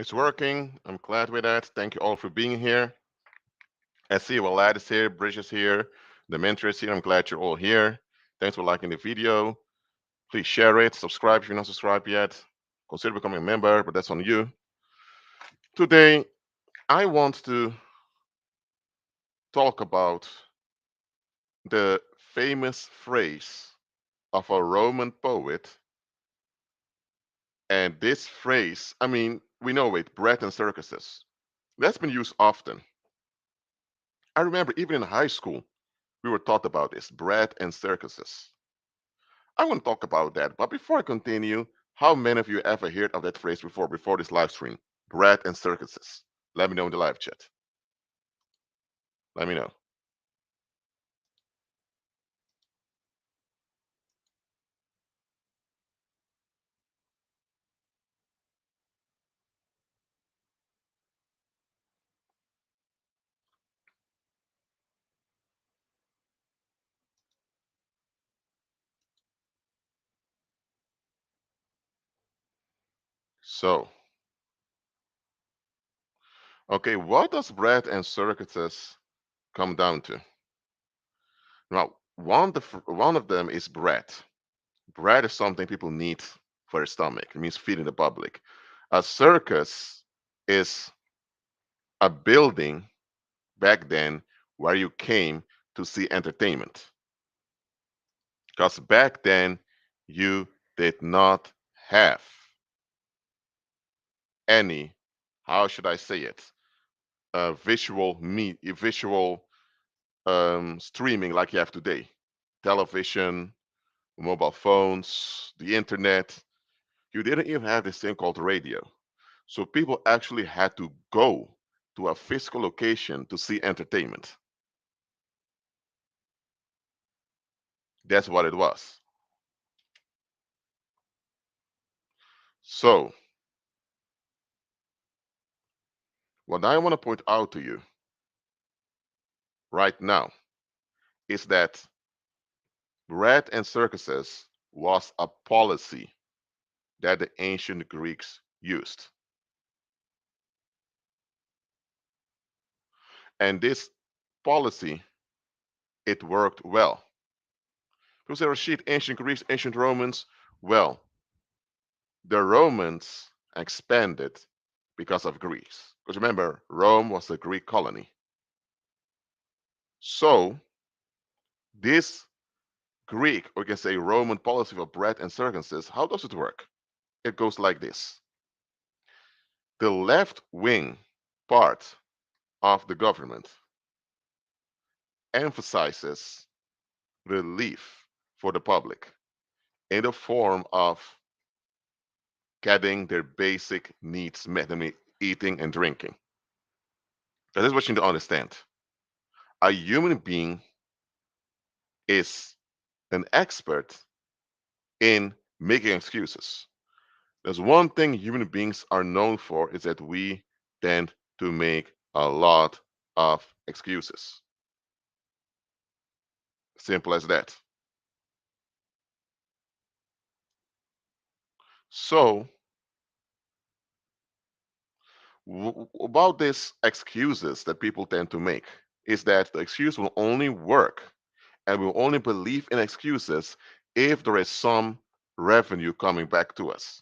It's working. I'm glad with that. Thank you all for being here. I see Walad is here, Bridge is here, the mentor is here. I'm glad you're all here. Thanks for liking the video. Please share it, subscribe if you're not subscribed yet. Consider becoming a member, but that's on you. Today, I want to talk about the famous phrase of a Roman poet. And this phrase, we know it, bread and circuses. That's been used often. I remember even in high school, we were taught about this bread and circuses. I want to talk about that. But before I continue, how many of you ever heard of that phrase before this live stream? Bread and circuses. Let me know in the live chat. Let me know. So, okay, what does bread and circuses come down to? Now, one of them is bread. Bread is something people need for their stomach. It means feeding the public. A circus is a building back then where you came to see entertainment. Because back then you did not have any, how should I say it, visual streaming like you have today. Television, mobile phones, the internet. You didn't even have this thing called radio. So people actually had to go to a physical location to see entertainment. That's what it was. So, what I want to point out to you right now is that bread and circuses was a policy that the ancient Greeks used. And this policy, it worked well. People say, Rashid, ancient Greeks, ancient Romans. Well, the Romans expanded because of Greece. Because remember, Rome was a Greek colony. So, this Greek, or you can say Roman policy of bread and circumcision, how does it work? It goes like this. The left wing part of the government emphasizes relief for the public in the form of getting their basic needs met, I mean, eating and drinking. That is what you need to understand. A human being is an expert in making excuses. There's one thing human beings are known for is that we tend to make a lot of excuses. Simple as that. So, about these excuses that people tend to make is that the excuse will only work and we'll only believe in excuses if there is some revenue coming back to us.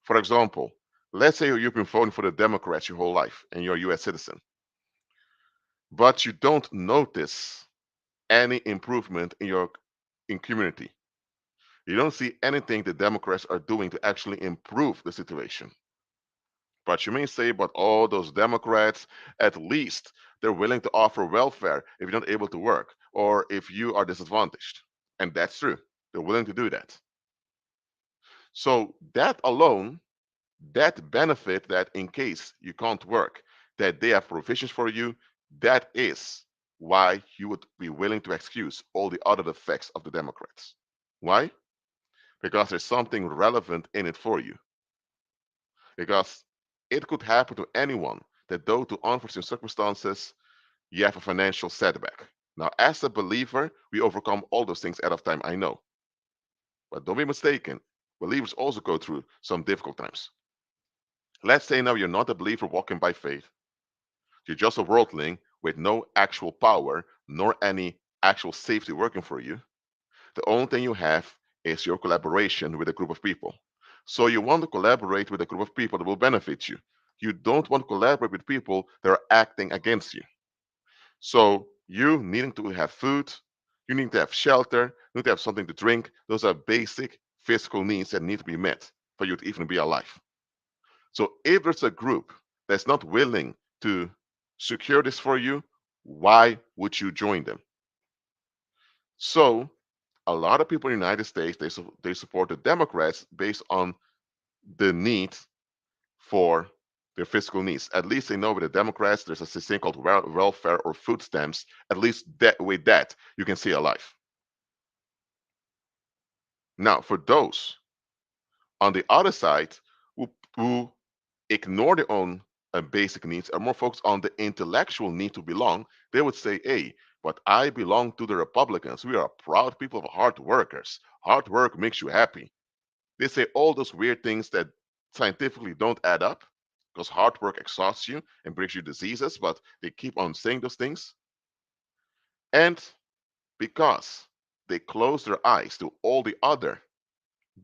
For example, let's say you've been voting for the Democrats your whole life and you're a US citizen, but you don't notice any improvement in your community. You don't see anything the Democrats are doing to actually improve the situation. But you may say, but all those Democrats, at least they're willing to offer welfare if you're not able to work or if you are disadvantaged. And that's true. They're willing to do that. So that alone, that benefit that in case you can't work, that they have provisions for you, that is why you would be willing to excuse all the other effects of the Democrats. Why? Because there's something relevant in it for you. Because it could happen to anyone that, due to unforeseen circumstances, you have a financial setback. Now, as a believer, we overcome all those things out of time, I know. But don't be mistaken, believers also go through some difficult times. Let's say now you're not a believer walking by faith, you're just a worldling with no actual power nor any actual safety working for you. The only thing you have is your collaboration with a group of people. So you want to collaborate with a group of people that will benefit you. You don't want to collaborate with people that are acting against you. So you needing to have food, you need to have shelter, you need to have something to drink. Those are basic physical needs that need to be met for you to even be alive. So if there's a group that's not willing to secure this for you, why would you join them? So a lot of people in the United States they support the Democrats based on the need for their physical needs. At least they know with the Democrats there's a thing called welfare or food stamps. At least that with that you can stay alive. Now for those on the other side who ignore their own basic needs are more focused on the intellectual need to belong, they would say, hey, but I belong to the Republicans. We are proud people of hard workers. Hard work makes you happy. They say all those weird things that scientifically don't add up because hard work exhausts you and brings you diseases, but they keep on saying those things. And because they close their eyes to all the other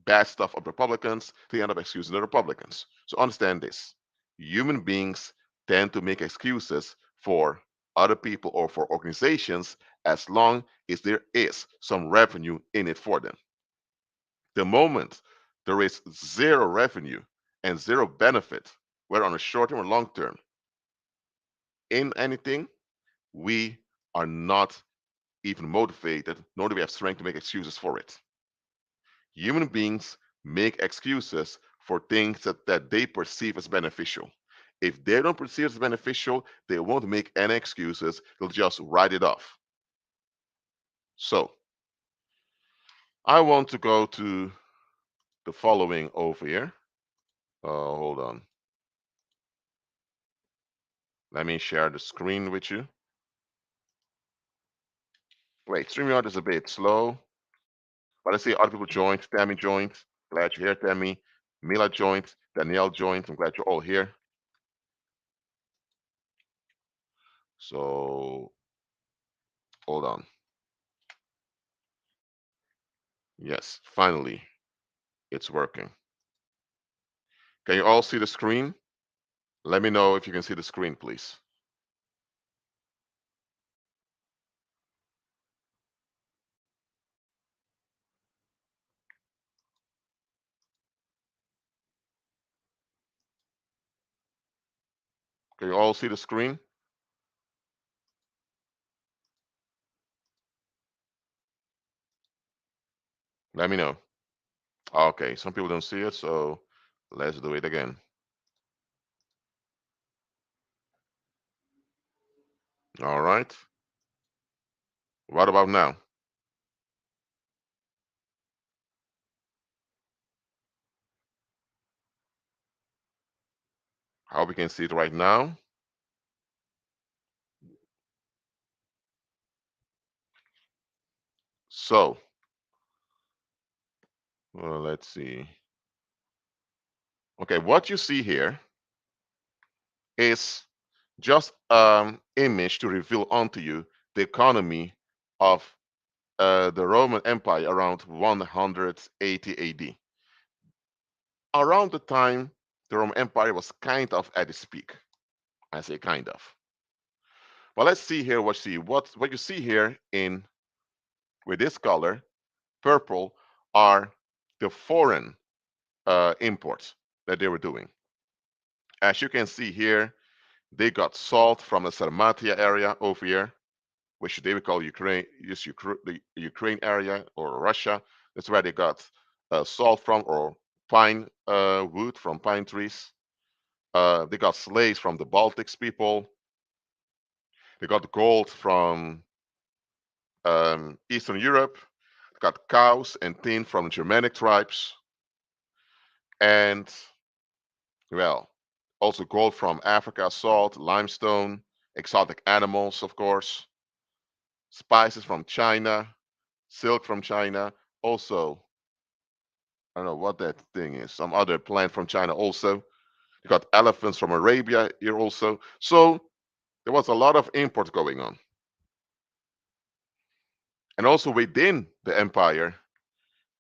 bad stuff of Republicans, they end up excusing the Republicans. So understand this: human beings tend to make excuses for other people or for organizations as long as there is some revenue in it for them. The moment there is zero revenue and zero benefit, whether on a short term or long term, in anything, we are not even motivated, nor do we have strength to make excuses for it. Human beings make excuses for things that they perceive as beneficial. If they don't perceive as beneficial, they won't make any excuses. They'll just write it off. So I want to go to the following over here. Hold on. Let me share the screen with you. Wait, StreamYard is a bit slow, but I see other people joined. Tammy joined. Glad you're here, Tammy. Mila joined. Danielle joined. I'm glad you're all here. So hold on. Yes, finally, it's working. Can you all see the screen? Let me know if you can see the screen, please. Can you all see the screen? Let me know. Okay, some people don't see it, so let's do it again. All right. What about now? I hope you can see it right now. So, well, let's see. Okay, what you see here is just image to reveal onto you the economy of the Roman Empire around 180 AD. Around the time the Roman Empire was kind of at its peak. I say kind of. But let's see here what you see here in with this color, purple, are the foreign imports that they were doing. As you can see here, they got salt from the Sarmatia area over here, which they would call Ukraine, the Ukraine area or Russia. That's where they got salt from, or pine wood from pine trees. They got slaves from the Baltics people. They got gold from Eastern Europe. They got cows and tin from the Germanic tribes. And, well, also gold from Africa, salt, limestone, exotic animals, of course, spices from China, silk from China. Also, I don't know what that thing is, some other plant from China also. You got elephants from Arabia here also. So there was a lot of import going on. And also within the empire,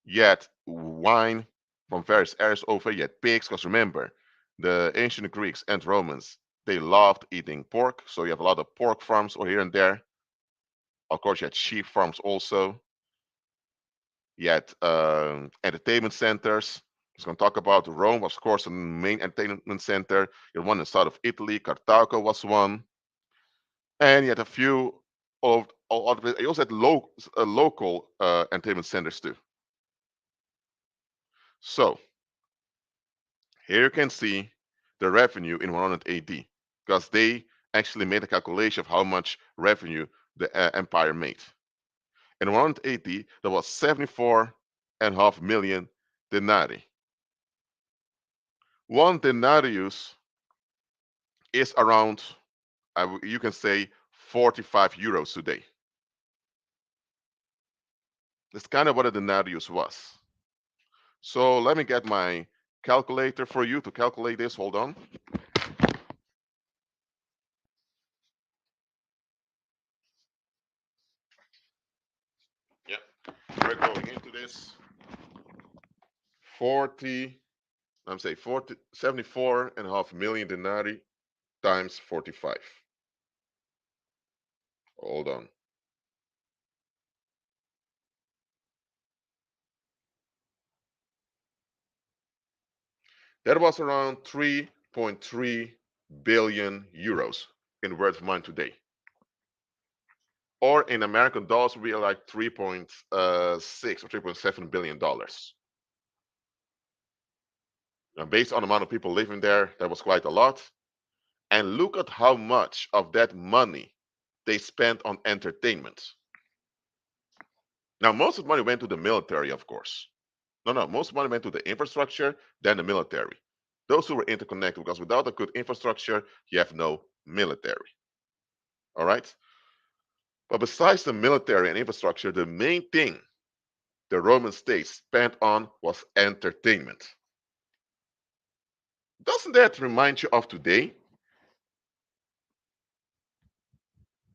you had wine from various areas over. You had pigs, because remember, the ancient Greeks and Romans, they loved eating pork. So you have a lot of pork farms over here and there. Of course, you had sheep farms also. You had entertainment centers. I was going to talk about Rome, was, of course, the main entertainment center. You had one in the south of Italy. Carthago was one. And you had a few all of it. You also had local entertainment centers too. So here you can see the revenue in 100 AD, because they actually made a calculation of how much revenue the empire made. In 100 AD, there was 74.5 million denarii. One denarius is around, you can say, 45 euros today. That's kind of what a denarius was. So let me get my calculator for you to calculate this. Hold on. Yeah, we're going into this. 40, I'm saying 40, 74.5 million denarii times 45. Hold on. That was around 3.3 billion euros in worth of money today. Or in American dollars, we are like 3.6 or 3.7 billion dollars. Now, based on the amount of people living there, that was quite a lot. And look at how much of that money they spent on entertainment. Now, most of the money went to the military, of course. No, most money went to the infrastructure, then the military. Those two were interconnected, because without a good infrastructure, you have no military. All right? But besides the military and infrastructure, the main thing the Roman state spent on was entertainment. Doesn't that remind you of today?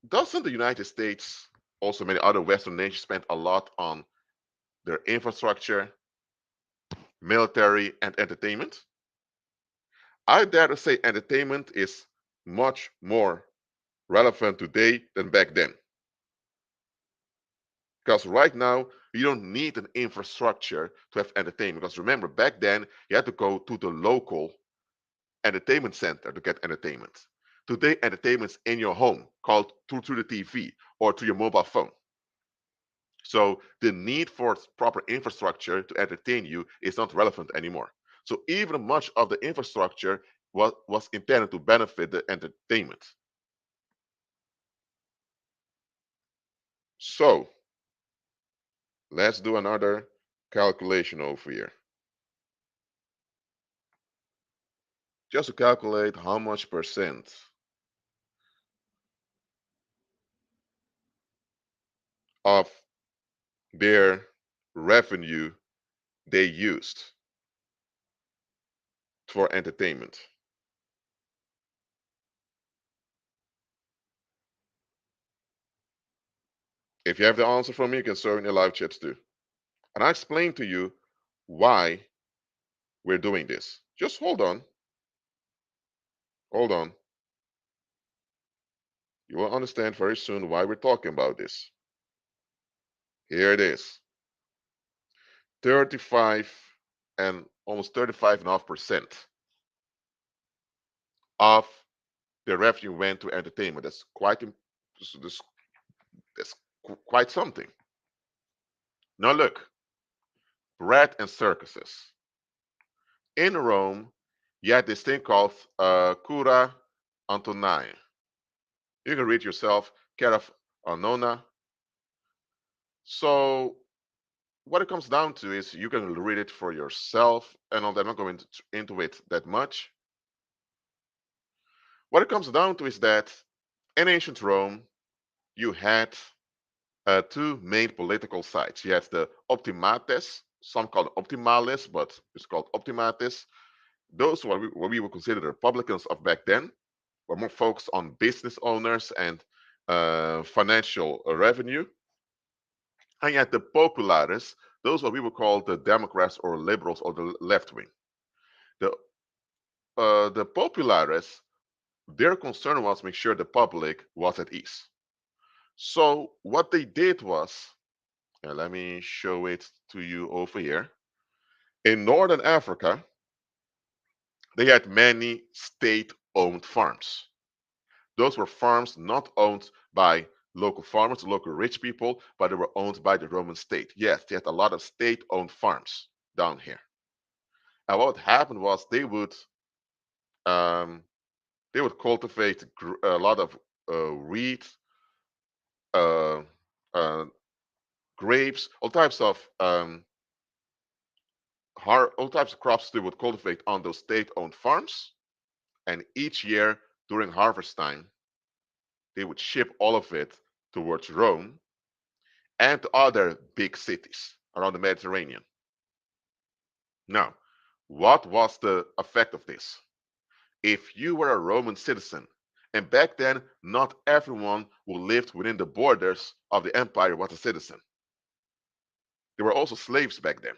Doesn't the United States, also many other Western nations, spend a lot on their infrastructure, military, and entertainment? I dare to say entertainment is much more relevant today than back then. Because right now, you don't need an infrastructure to have entertainment. Because remember, back then, you had to go to the local entertainment center to get entertainment. Today, entertainment's in your home, called through the TV or through your mobile phone. So the need for proper infrastructure to entertain you is not relevant anymore. So even much of the infrastructure was intended to benefit the entertainment. So let's do another calculation over here. Just to calculate how much percent of their revenue they used for entertainment. If you have the answer from me, you can show in your live chats too. And I explain to you why we're doing this. Just hold on. Hold on. You will understand very soon why we're talking about this. Here it is. 35 and almost 35.5% of the revenue went to entertainment. That's quite something. Now look, bread and circuses. In Rome, you had this thing called cura Antonia. You can read yourself, care of Annona. So what it comes down to is you can read it for yourself, and I'm not going into it that much. What it comes down to is that in ancient Rome, you had two main political sides. You had the optimates, some call it optimalis, but it's called optimates, those what we would consider the Republicans of back then were more focused on business owners and financial revenue. And yet the populares, those what we would call the Democrats or liberals or the left wing. The the populares, their concern was make sure the public was at ease. So what they did was, let me show it to you over here. In Northern Africa, they had many state-owned farms. Those were farms not owned by local farmers, local rich people, but they were owned by the Roman state. Yes, they had a lot of state-owned farms down here. And what happened was um, they would cultivate a lot of wheat, uh, uh, grapes, all types of crops they would cultivate on those state-owned farms. And each year during harvest time, they would ship all of it towards Rome and to other big cities around the Mediterranean. Now, what was the effect of this? If you were a Roman citizen, and back then not everyone who lived within the borders of the empire was a citizen. There were also slaves back then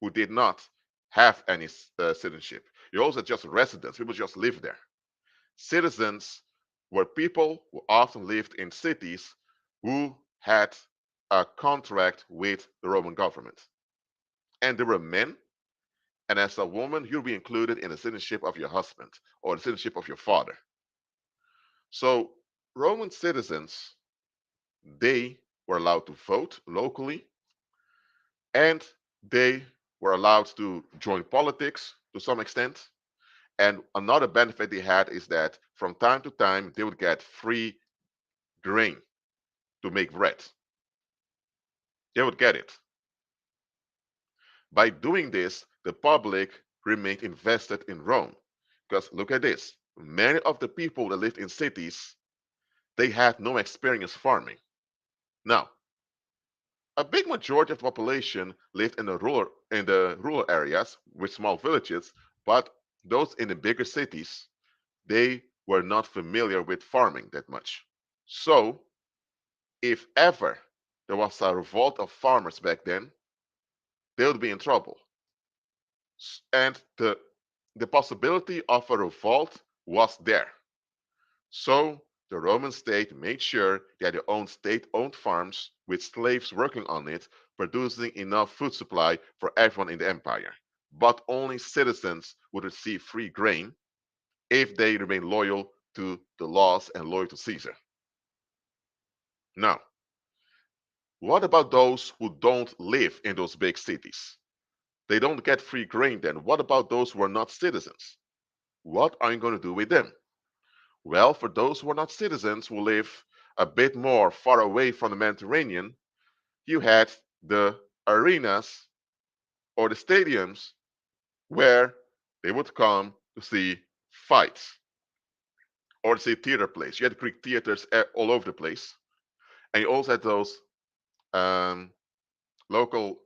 who did not have any citizenship. You also had just residents, people just lived there. Citizens were people who often lived in cities who had a contract with the Roman government. And they were men, and as a woman, you'll be included in the citizenship of your husband or the citizenship of your father. So Roman citizens, they were allowed to vote locally, and they were allowed to join politics to some extent. And another benefit they had is that from time to time they would get free grain to make bread. They would get it. By doing this, the public remained invested in Rome. Because look at this, many of the people that lived in cities, they had no experience farming. Now, a big majority of the population lived in the rural areas with small villages, but those in the bigger cities, they were not familiar with farming that much. So, if ever there was a revolt of farmers back then, they would be in trouble. And the possibility of a revolt was there. So the Roman state made sure that they owned state-owned farms with slaves working on it, producing enough food supply for everyone in the empire. But only citizens would receive free grain if they remain loyal to the laws and loyal to Caesar. Now, what about those who don't live in those big cities? They don't get free grain then. What about those who are not citizens? What are you going to do with them? Well, for those who are not citizens who live a bit more far away from the Mediterranean, you had the arenas or the stadiums where they would come to see fights or to see theater plays. You had Greek theaters all over the place. And you also had those um, local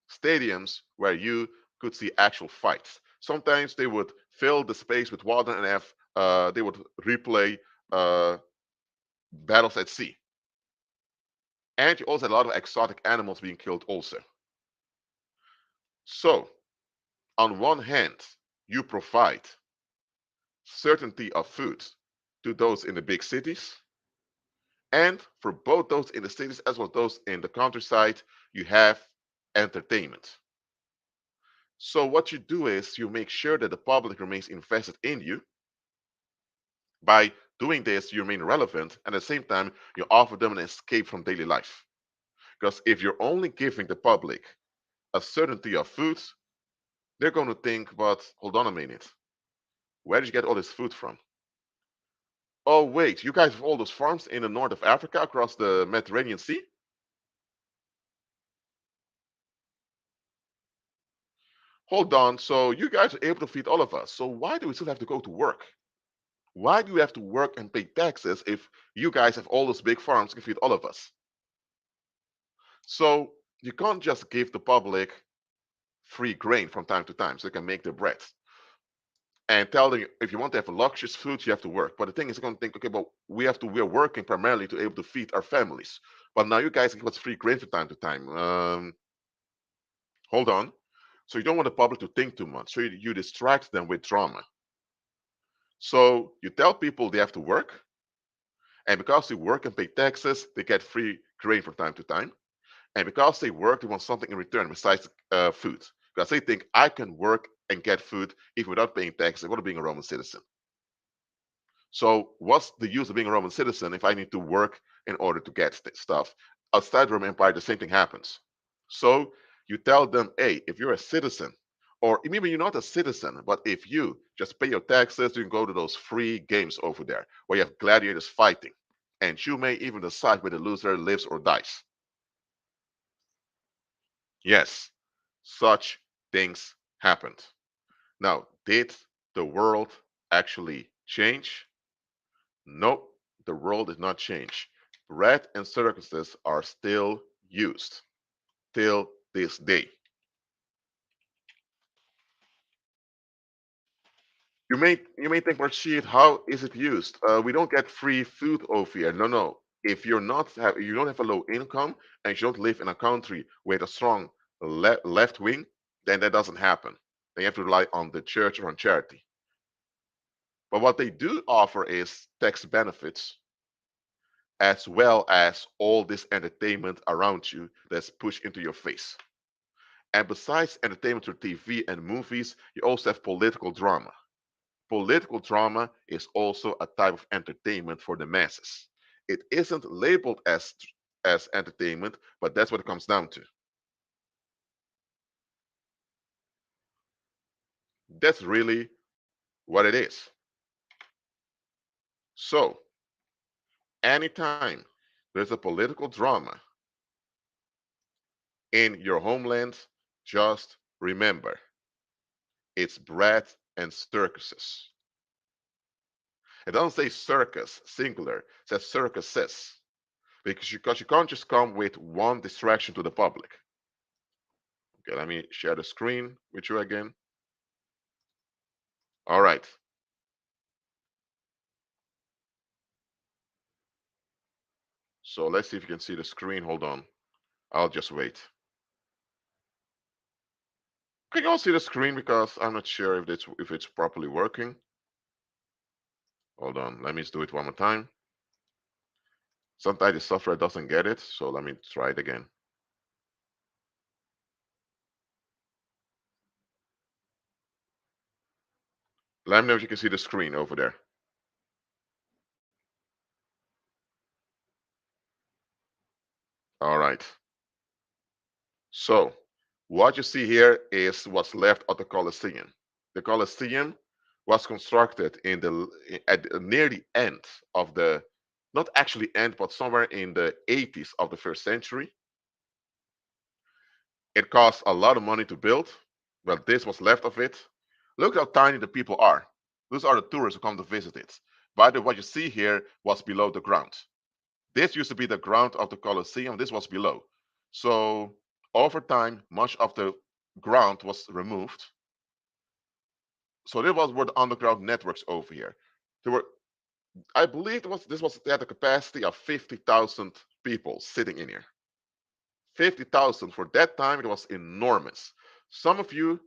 stadiums where you could see actual fights. Sometimes they would fill the space with water and they would replay uh, battles at sea. And you also had a lot of exotic animals being killed also. So, on one hand, you provide certainty of food to those in the big cities, and for both those in the cities as well as those in the countryside, you have entertainment. So what you do is you make sure that the public remains invested in you. By doing this, you remain relevant, and at the same time, you offer them an escape from daily life. Because if you're only giving the public a certainty of food, they're going to think, but hold on a minute, where did you get all this food from? Oh, wait, you guys have all those farms in the north of Africa across the Mediterranean Sea? Hold on, so you guys are able to feed all of us. So why do we still have to go to work? Why do we have to work and pay taxes if you guys have all those big farms to feed all of us? So you can't just give the public free grain from time to time so they can make their bread. And tell them if you want to have luxurious foods, you have to work. But the thing is, they're going to think, okay, but we're working primarily to able to feed our families. But now you guys give us free grain from time to time. Hold on. So you don't want the public to think too much. So you distract them with drama. So you tell people they have to work, and because they work and pay taxes, they get free grain from time to time. And because they work, they want something in return besides food. Because they think I can work and get food even without paying taxes, without being a Roman citizen. So what's the use of being a Roman citizen if I need to work in order to get stuff? Outside the Roman Empire, the same thing happens. So you tell them, hey, if you're a citizen, or maybe you're not a citizen, but if you just pay your taxes, you can go to those free games over there where you have gladiators fighting. And you may even decide where the loser lives or dies. Yes, such things happened. Now, did the world actually change? Nope, the world did not change. Bread and circuses are still used till this day. You may think, Rashid, how is it used? We don't get free food over here. No, no. If you don't have a low income and you don't live in a country with a strong left wing, then that doesn't happen. Then you have to rely on the church or on charity. But what they do offer is tax benefits as well as all this entertainment around you that's pushed into your face. And besides entertainment through TV and movies, you also have political drama. Political drama is also a type of entertainment for the masses. It isn't labeled as entertainment, but that's what it comes down to. That's really what it is. So, anytime there's a political drama in your homeland, just remember it's bread and circuses. It doesn't say circus, singular, it says circuses. Because you can't just come with one distraction to the public. Okay, let me share the screen with you again. All right. So let's see if you can see the screen. Hold on. I'll just wait. Can you all see the screen? Because I'm not sure if it's properly working. Hold on. Let me just do it one more time. Sometimes the software doesn't get it, so let me try it again. Let me know if you can see the screen over there. All right. So what you see here is what's left of the Colosseum. The Colosseum was constructed near the end of the, not actually end, but somewhere in the 80s of the first century. It cost a lot of money to build. Well, this was left of it. Look how tiny the people are. Those are the tourists who come to visit it. By the way, what you see here was below the ground. This used to be the ground of the Colosseum. This was below. So over time, much of the ground was removed. So were the underground networks over here. There were, I believe, they had a capacity of 50,000 people sitting in here. 50,000 for that time, it was enormous. Some of you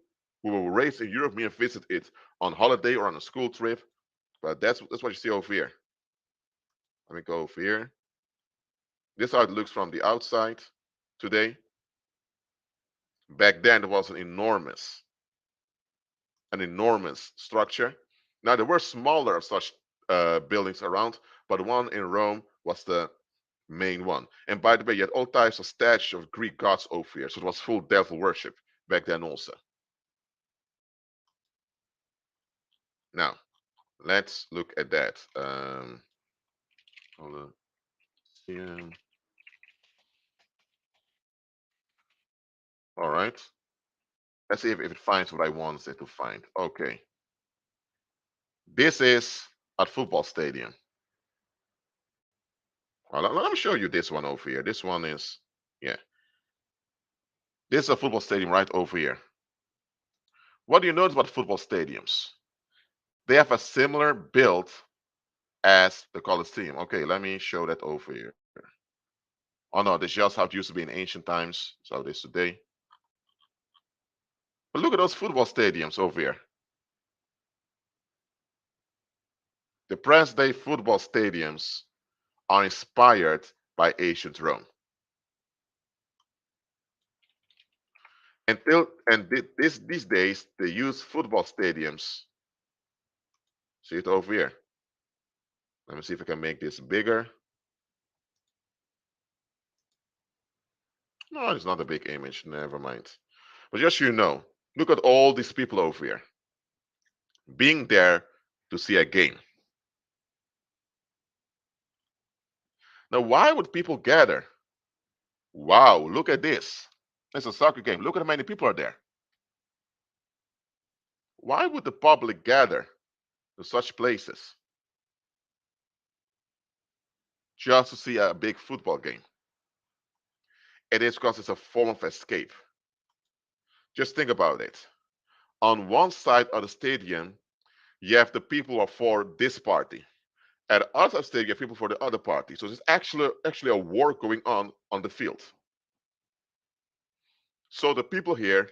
who were raised in Europe may have visited it on holiday or on a school trip, but that's what you see over here. Let me go over here. This is how it looks from the outside today. Back then, it was an enormous structure. Now there were smaller of such buildings around, but the one in Rome was the main one. And by the way, you had all types of statues of Greek gods over here, so it was full devil worship back then also. Now let's look at that. Hold on. Yeah. All right. Let's see if it finds what I want it to find. Okay. This is a football stadium. Well, let me show you this one over here. This one is, yeah. This is a football stadium right over here. What do you notice about football stadiums? They have a similar build as the Colosseum. Okay, let me show that over here. Oh no, this just how it used to be in ancient times. So it is today. But look at those football stadiums over here. The present day football stadiums are inspired by ancient Rome. These days they use football stadiums. See it over here. Let me see if I can make this bigger. No, it's not a big image. Never mind. But just so you know, look at all these people over here being there to see a game. Now, why would people gather? Wow, look at this. It's a soccer game. Look at how many people are there. Why would the public gather to such places just to see a big football game? It is because it's a form of escape. Just think about it. On one side of the stadium, you have the people who are for this party. At the other side, you have people for the other party. So there's actually a war going on the field. So the people here,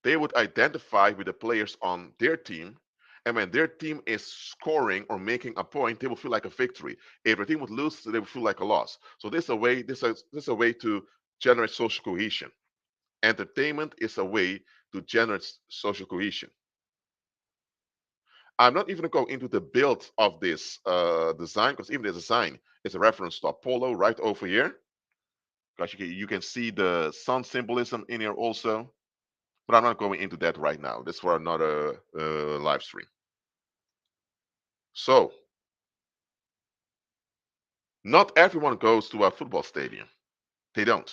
they would identify with the players on their team. And when their team is scoring or making a point, they will feel like a victory. If their team would lose, they would feel like a loss. So this is a way to generate social cohesion. Entertainment is a way to generate social cohesion. I'm not even going to go into the build of this design because even the design is a reference to Apollo right over here. Because you can see the sun symbolism in here also. But I'm not going into that right now. This is for another live stream. So, not everyone goes to a football stadium. They don't.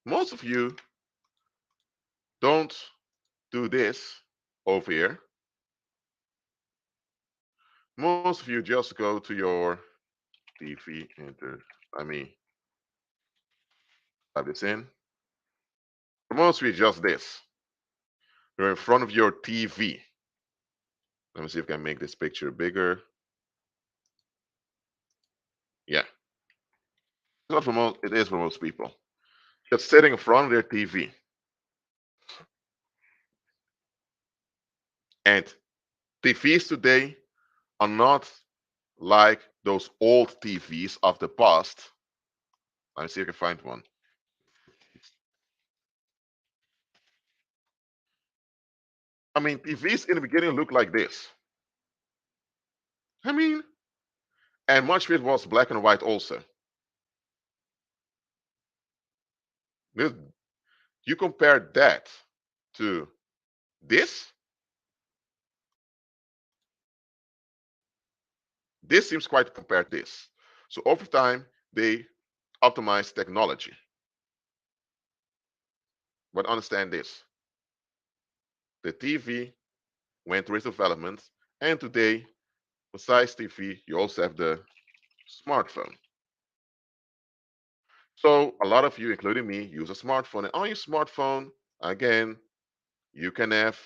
Most of you don't do this over here. Most of you just go to your TV and I mean, type this in. For most of you, just this. You're in front of your TV. Let me see if I can make this picture bigger. Yeah, not for most. It is for most people. Just sitting in front of their TV. And TVs today are not like those old TVs of the past. Let me see if I can find one. I mean, TVs in the beginning looked like this. I mean, and much of it was black and white also. This, you compare that to this, this seems quite to compare this. So over time, they optimize technology. But understand this, the TV went through its development, and today, besides TV, you also have the smartphone. So a lot of you, including me, use a smartphone. And on your smartphone, again, you can have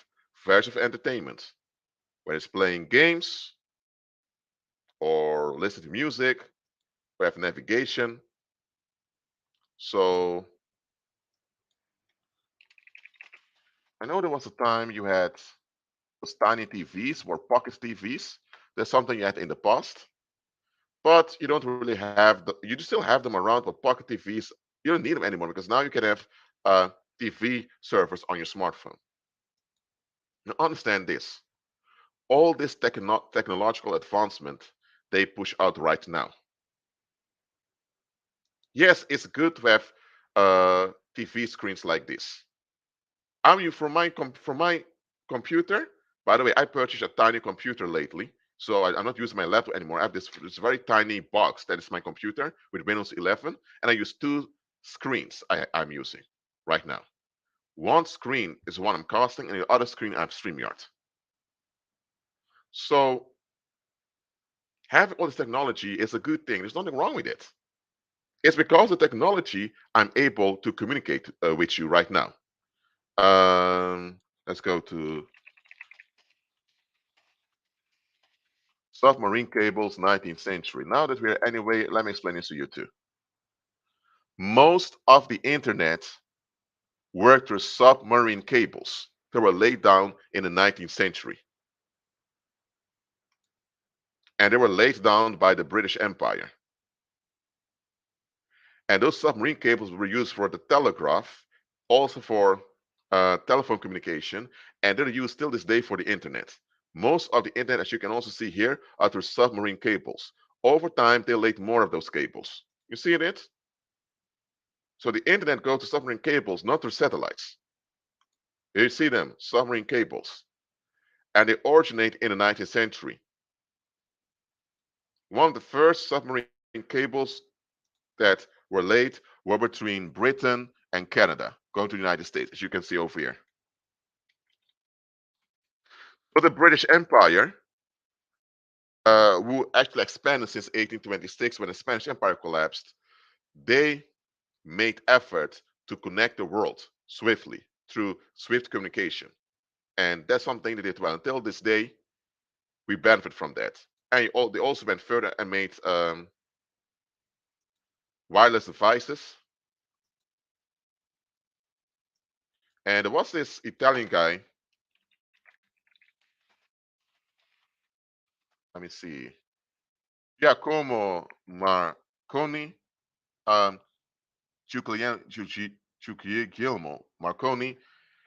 various of entertainment, whether it's playing games or listening to music, or have navigation. So I know there was a time you had those tiny TVs or pocket TVs. That's something you had in the past, but you don't really have the. You still have them around, but pocket TVs you don't need them anymore because now you can have TV servers on your smartphone. Now understand this: all this technological advancement they push out right now. Yes, it's good to have TV screens like this. I'm you from my computer. By the way, I purchased a tiny computer lately, so I'm not using my laptop anymore. I have this very tiny box that is my computer with Windows 11, and I use two screens I'm using right now. One screen is one I'm casting, and the other screen I have StreamYard. So having all this technology is a good thing. There's nothing wrong with it. It's because of technology I'm able to communicate with you right now. Let's go to submarine cables, 19th century. Now that we're anyway, let me explain this to you too. Most of the internet worked through submarine cables that were laid down in the 19th century. And they were laid down by the British Empire. And those submarine cables were used for the telegraph, also for telephone communication, and they're used still this day for the internet. Most of the internet, as you can also see here, are through submarine cables. Over time, they laid more of those cables. You see it? So the internet goes to submarine cables, not through satellites. You see them, submarine cables. And they originate in the 19th century. One of the first submarine cables that were laid were between Britain and Canada, going to the United States, as you can see over here. But the British Empire, who actually expanded since 1826 when the Spanish Empire collapsed, they made effort to connect the world swiftly through swift communication. And that's something they did well. Until this day, we benefit from that. And they also went further and made wireless devices. And there was this Italian guy, let me see, Giacomo Marconi, um, Guglielmo Marconi.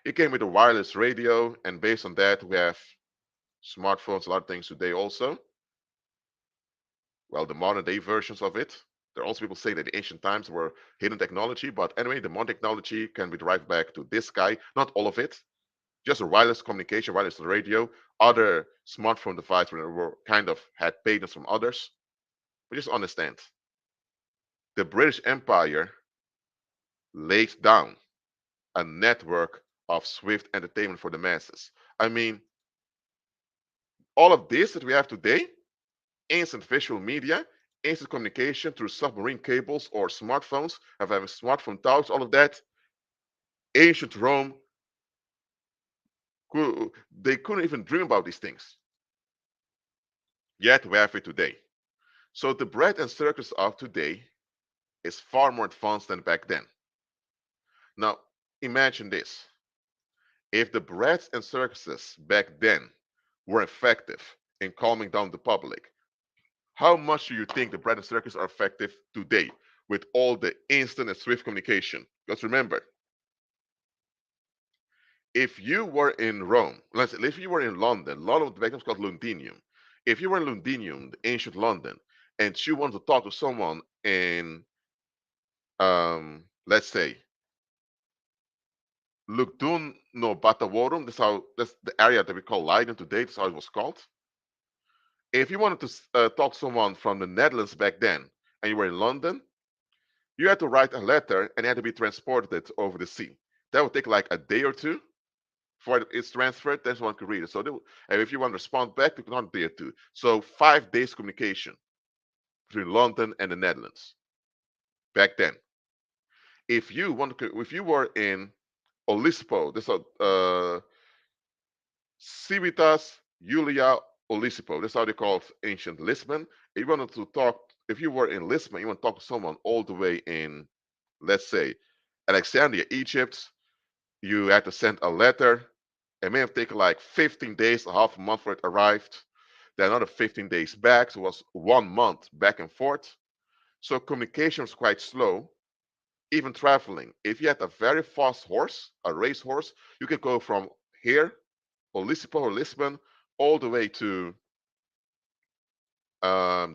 He came with a wireless radio, and based on that, we have smartphones, a lot of things today also. Well, the modern day versions of it. There are also people say that the ancient times were hidden technology, but anyway, the modern technology can be derived back to this guy. Not all of it, just a wireless communication, wireless radio. Other smartphone devices were kind of had patents from others. But just understand, the British Empire laid down a network of swift entertainment for the masses. I mean, all of this that we have today, instant visual media, instant communication through submarine cables or smartphones, having smartphone towers, all of that, ancient Rome, they couldn't even dream about these things. Yet we have it today. So the bread and circus of today is far more advanced than back then. Now, imagine this. If the breads and circuses back then were effective in calming down the public, how much do you think the bread and circus are effective today with all the instant and swift communication? Because remember, if you were in Rome, let's say if you were in London, London back then was called Londinium. If you were in Londinium, the ancient London, and you wanted to talk to someone in, let's say, Lugdun no Batavorum, that's the area that we call Leiden today. That's how it was called. If you wanted to talk to someone from the Netherlands back then, and you were in London, you had to write a letter and it had to be transported over the sea. That would take like a day or two before it's transferred. Then someone could read it. So, and if you want to respond back, it could not be a day or two. So, 5 days communication between London and the Netherlands back then. If you were in Olispo, this is Civitas Julia Olisipo. That's how they call ancient Lisbon. If you wanted to talk, if you were in Lisbon, you want to talk to someone all the way in, let's say, Alexandria, Egypt, you had to send a letter. It may have taken like 15 days, a half a month for it arrived. Then another 15 days back. So it was 1 month back and forth. So communication was quite slow. Even traveling. If you had a very fast horse, a race horse, you could go from here or Lisbon or Lisbon all the way to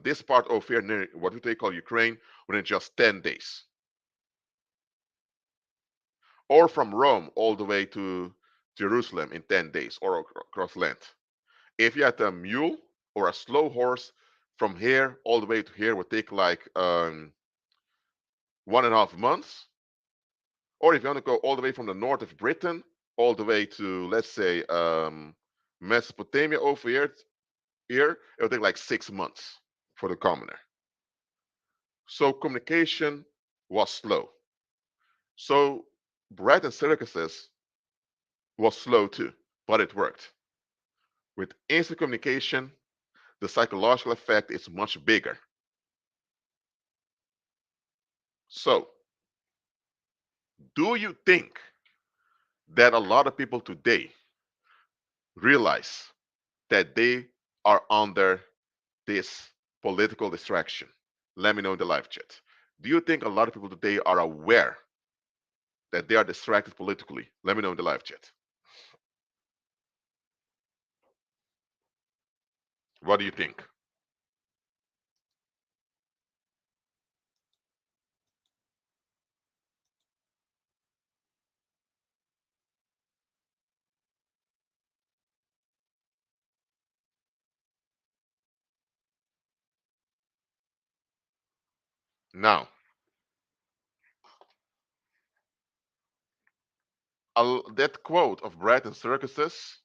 this part over here near what they call Ukraine within just 10 days. Or from Rome all the way to Jerusalem in 10 days or across land. If you had a mule or a slow horse from here all the way to here would take like 1.5 months. Or if you want to go all the way from the north of Britain all the way to, let's say, Mesopotamia over here, it'll take like 6 months for the commoner. So communication was slow. So bread and circuses was slow too, but it worked. With instant communication, the psychological effect is much bigger. So, do you think that a lot of people today realize that they are under this political distraction? Let me know in the live chat. Do you think a lot of people today are aware that they are distracted politically? Let me know in the live chat. What do you think? Now, that quote of Brett and Circuses,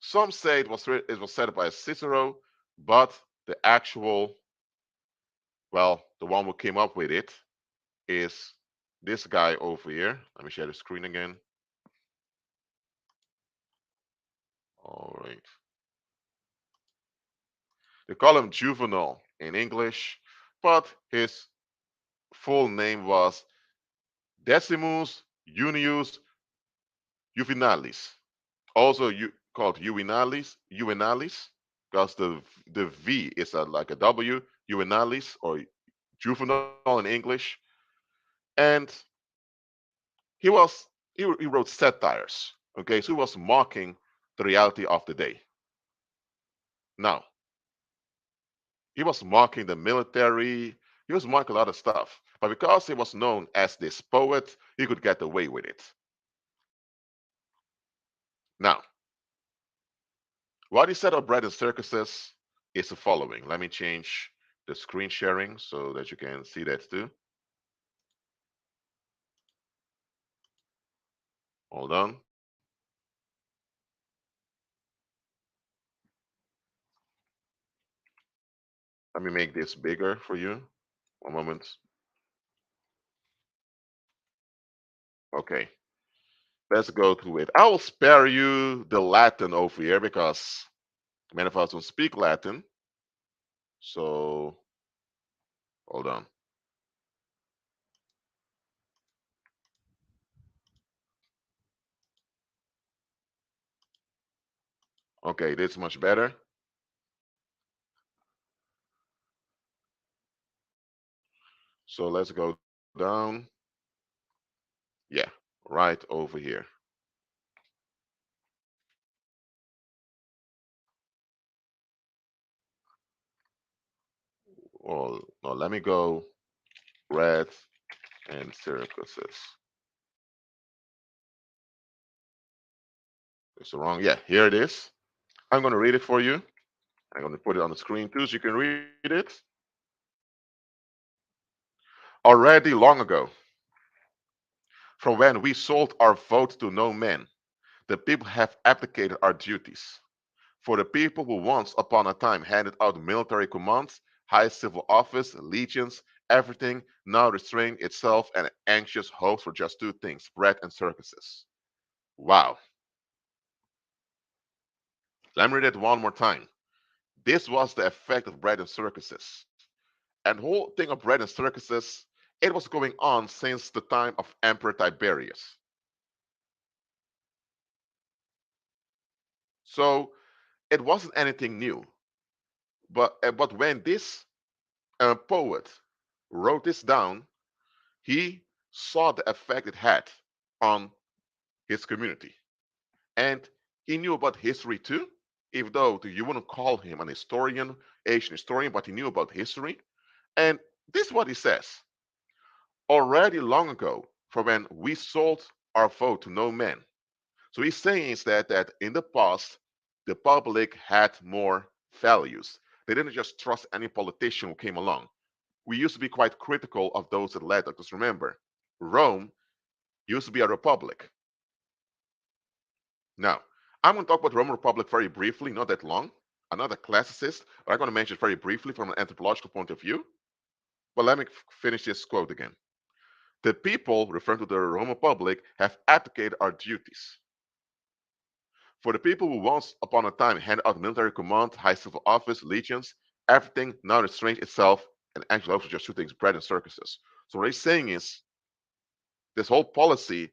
some say it was said by Cicero, but the actual, well, the one who came up with it is this guy over here. Let me share the screen again. All right. They call him Juvenal in English, but his full name was Decimus Junius Juvenalis, also called Juvenalis, because the V is like a W, Juvenalis or juvenile in English, and he was he wrote satires. Okay, so he was mocking the reality of the day. Now he was mocking the military. He was mocking a lot of stuff, but because he was known as this poet, he could get away with it. Now, what he said of bread and circuses is the following. Let me change the screen sharing so that you can see that too. Hold on. Let me make this bigger for you. One moment. Okay, let's go through it. I will spare you the Latin over here because many of us don't speak Latin. So hold on. Okay, this is much better. So let's go down. Yeah, right over here. Oh, no, let me go red and circuses. It's wrong. Yeah, here it is. I'm going to read it for you. I'm going to put it on the screen too so you can read it. Already long ago, from when we sold our vote to no man, the people have abdicated our duties. For the people who once upon a time handed out military commands, high civil office, legions, everything now restrains itself and anxious hopes for just two things, bread and circuses. Wow. Let me read it one more time. This was the effect of bread and circuses. And the whole thing of bread and circuses, it was going on since the time of Emperor Tiberius. So it wasn't anything new. But when this poet wrote this down, he saw the effect it had on his community. And he knew about history too, even though you wouldn't call him an historian, Asian historian, but he knew about history. And this is what he says. Already long ago, for when we sold our vote to no man. So he's saying is that in the past, the public had more values. They didn't just trust any politician who came along. We used to be quite critical of those that led us. Because remember, Rome used to be a republic. Now, I'm going to talk about the Roman Republic very briefly, not that long. I'm not a classicist, but I'm going to mention it very briefly from an anthropological point of view. But let me finish this quote again. The people, referring to the Roman Republic, have abdicated our duties. For the people who once upon a time handed out military command, high civil office, legions, everything now restrains itself and actually also just shooting bread in circuses. So what he's saying is this whole policy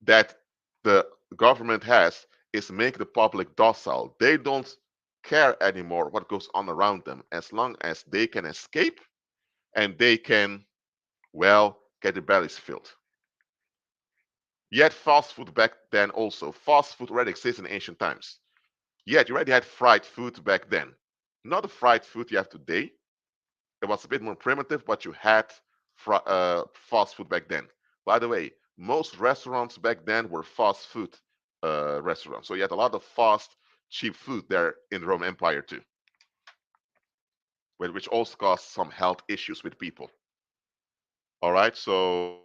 that the government has is make the public docile. They don't care anymore what goes on around them as long as they can escape and they can, well, get their bellies filled. Yet fast food back then also. Fast food already exists in ancient times. Yet you already had fried food back then. Not the fried food you have today. It was a bit more primitive, but you had fast food back then. By the way, most restaurants back then were fast food restaurants. So you had a lot of fast, cheap food there in the Roman Empire too, which also caused some health issues with people. All right, so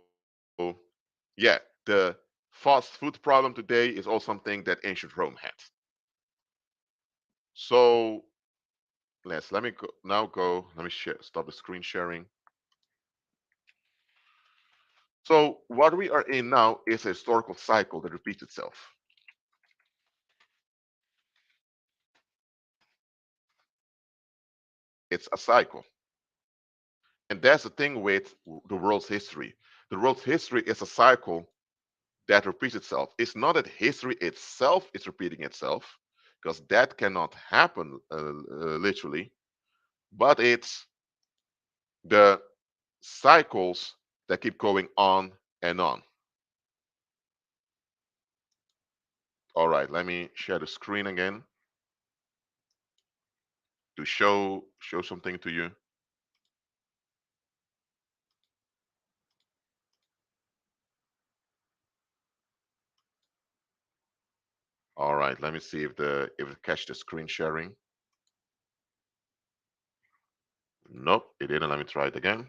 yeah, the fast food problem today is also something that ancient Rome had. So let me go. Let me stop the screen sharing. So what we are in now is a historical cycle that repeats itself. It's a cycle. And that's the thing with the world's history. The world's history is a cycle that repeats itself. It's not that history itself is repeating itself, because that cannot happen literally, but it's the cycles that keep going on and on. All right, let me share the screen again to show something to you. All right, let me see if it catch the screen sharing. Nope, it didn't. Let me try it again.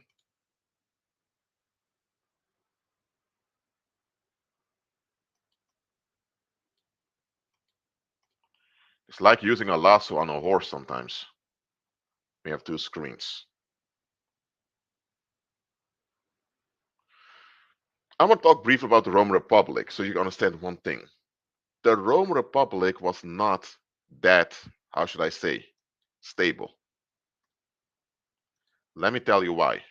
It's like using a lasso on a horse sometimes. We have two screens. I want to talk briefly about the Roman Republic so you can understand one thing. The Roman Republic was not that, how should I say, stable. Let me tell you why.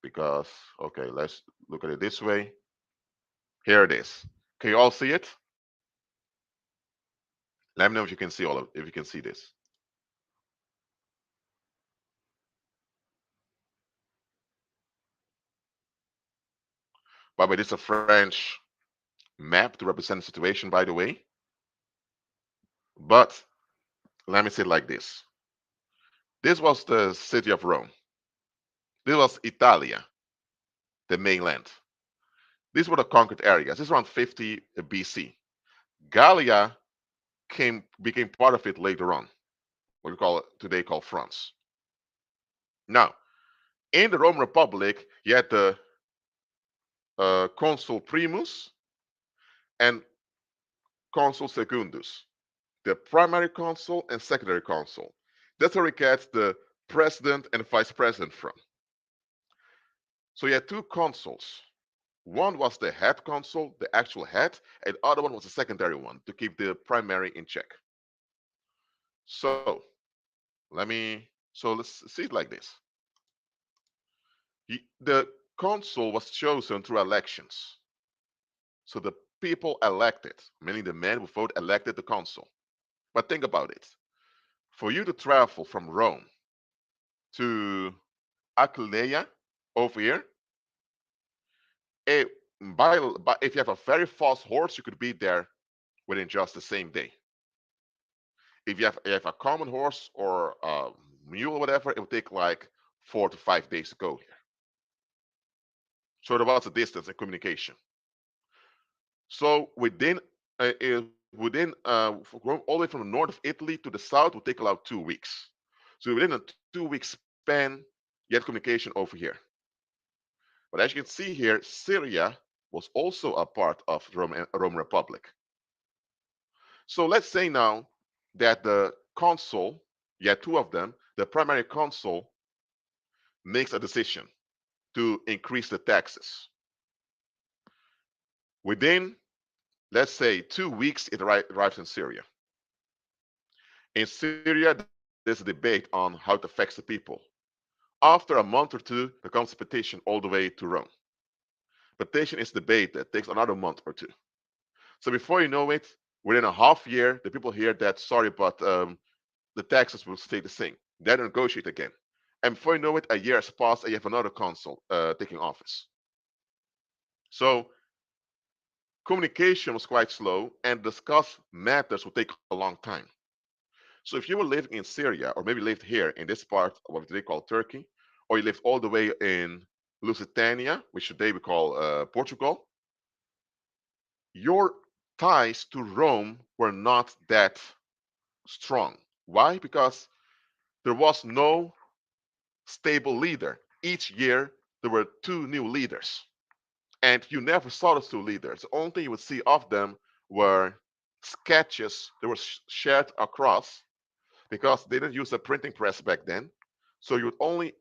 Because, okay, let's look at it this way. Here it is. Can you all see it? Let me know if you can see if you can see this. By the way, this is a French map to represent the situation, by the way. But let me say it like this. This was the city of Rome. This was Italia, the mainland. These were the conquered areas. This is around 50 BC. Gallia became part of it later on, what we call today called France. Now, in the Roman Republic, you had the consul primus and consul secundus, the primary consul and secondary consul. That's where we get the president and vice president from. So you had two consuls. One was the head consul, the actual head, and the other one was the secondary one to keep the primary in check. So let's see it like this. The consul was chosen through elections. So the people elected, meaning the men who vote elected the consul. But think about it. For you to travel from Rome to Aquileia over here, it, by if you have a very fast horse, you could be there within just the same day. If you have a common horse or a mule or whatever, it would take like 4 to 5 days to go here. So there was a distance in communication. So within all the way from the north of Italy to the south would take about 2 weeks. So within a 2 week span, you had communication over here. But as you can see here, Syria was also a part of the Roman Republic. So let's say now that the consul, you had two of them, the primary consul makes a decision to increase the taxes. Within, let's say, 2 weeks, it arrives in Syria. In Syria, there's a debate on how it affects the people. After a month or two, there comes a petition all the way to Rome. Petition is debate that takes another month or two. So before you know it, within a half year, the people hear that, sorry, but the taxes will stay the same. They negotiate again. And before you know it, a year has passed and you have another consul taking office. So communication was quite slow and discuss matters would take a long time. So if you were living in Syria or maybe lived here in this part of what they call Turkey, or you lived all the way in Lusitania, which today we call Portugal, your ties to Rome were not that strong. Why? Because there was no stable leader. Each year there were two new leaders, and you never saw those two leaders. The only thing you would see of them were sketches that were shared across because they didn't use a printing press back then. So you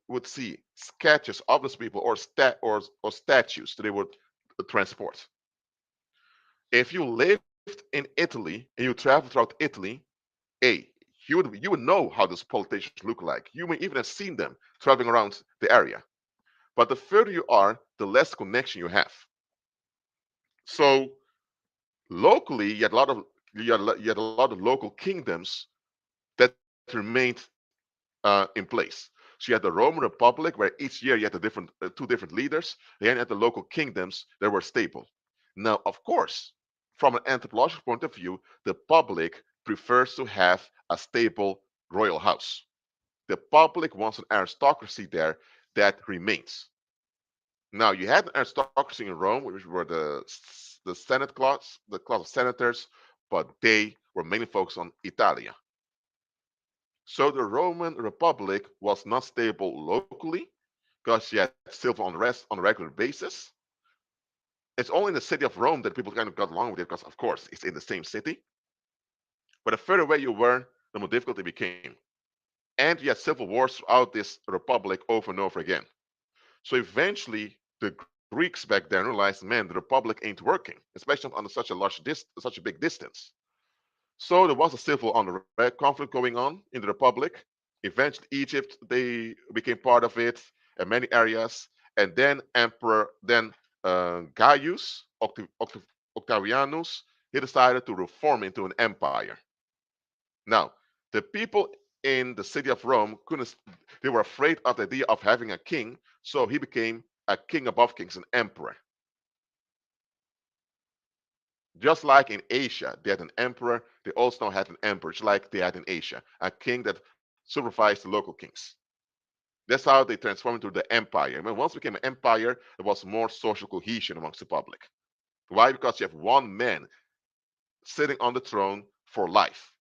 would see sketches of those people or statues that they would transport. If you lived in Italy and you traveled throughout Italy, A, you would know how those politicians look like. You may even have seen them traveling around the area. But the further you are, the less connection you have. So locally, you had a lot of local kingdoms that remained in place. So you had the Roman Republic, where each year you had two different leaders. Then you had the local kingdoms that were stable. Now, of course, from an anthropological point of view, the public prefers to have a stable royal house. The public wants an aristocracy there that remains. Now, you had an aristocracy in Rome, which were the Senate class, the class of senators, but they were mainly focused on Italia. So the Roman Republic was not stable locally because you had civil unrest on a regular basis. It's only in the city of Rome that people kind of got along with it because, of course, it's in the same city. But the further away you were, the more difficult it became. And you had civil wars throughout this republic over and over again. So eventually, the Greeks back then realized, man, the republic ain't working, especially on such a big distance. So there was a civil unrest conflict going on in the republic. Eventually, Egypt they became part of it, and many areas. And then Gaius Octavianus, he decided to reform into an empire. Now, the people in the city of Rome couldn't, they were afraid of the idea of having a king, so he became a king above kings, an emperor. Just like in Asia, they had an emperor, they also now had an emperor, just like they had in Asia, a king that supervised the local kings. That's how they transformed into the empire. And when once it became an empire, there was more social cohesion amongst the public. Why? Because you have one man sitting on the throne for life.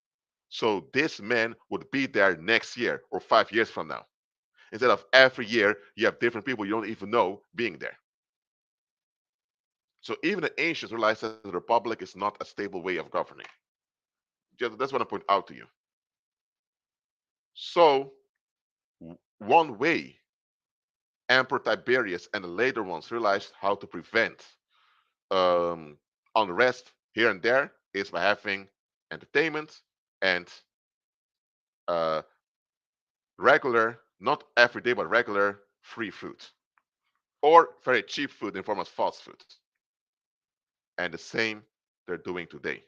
So this man would be there next year or 5 years from now. Instead of every year, you have different people you don't even know being there. So even the ancients realized that the republic is not a stable way of governing. That's what I point out to you. So one way Emperor Tiberius and the later ones realized how to prevent um, unrest here and there is by having entertainment and uh, regular, not every day, but regular free food or very cheap food in form of fast food. And the same they're doing today.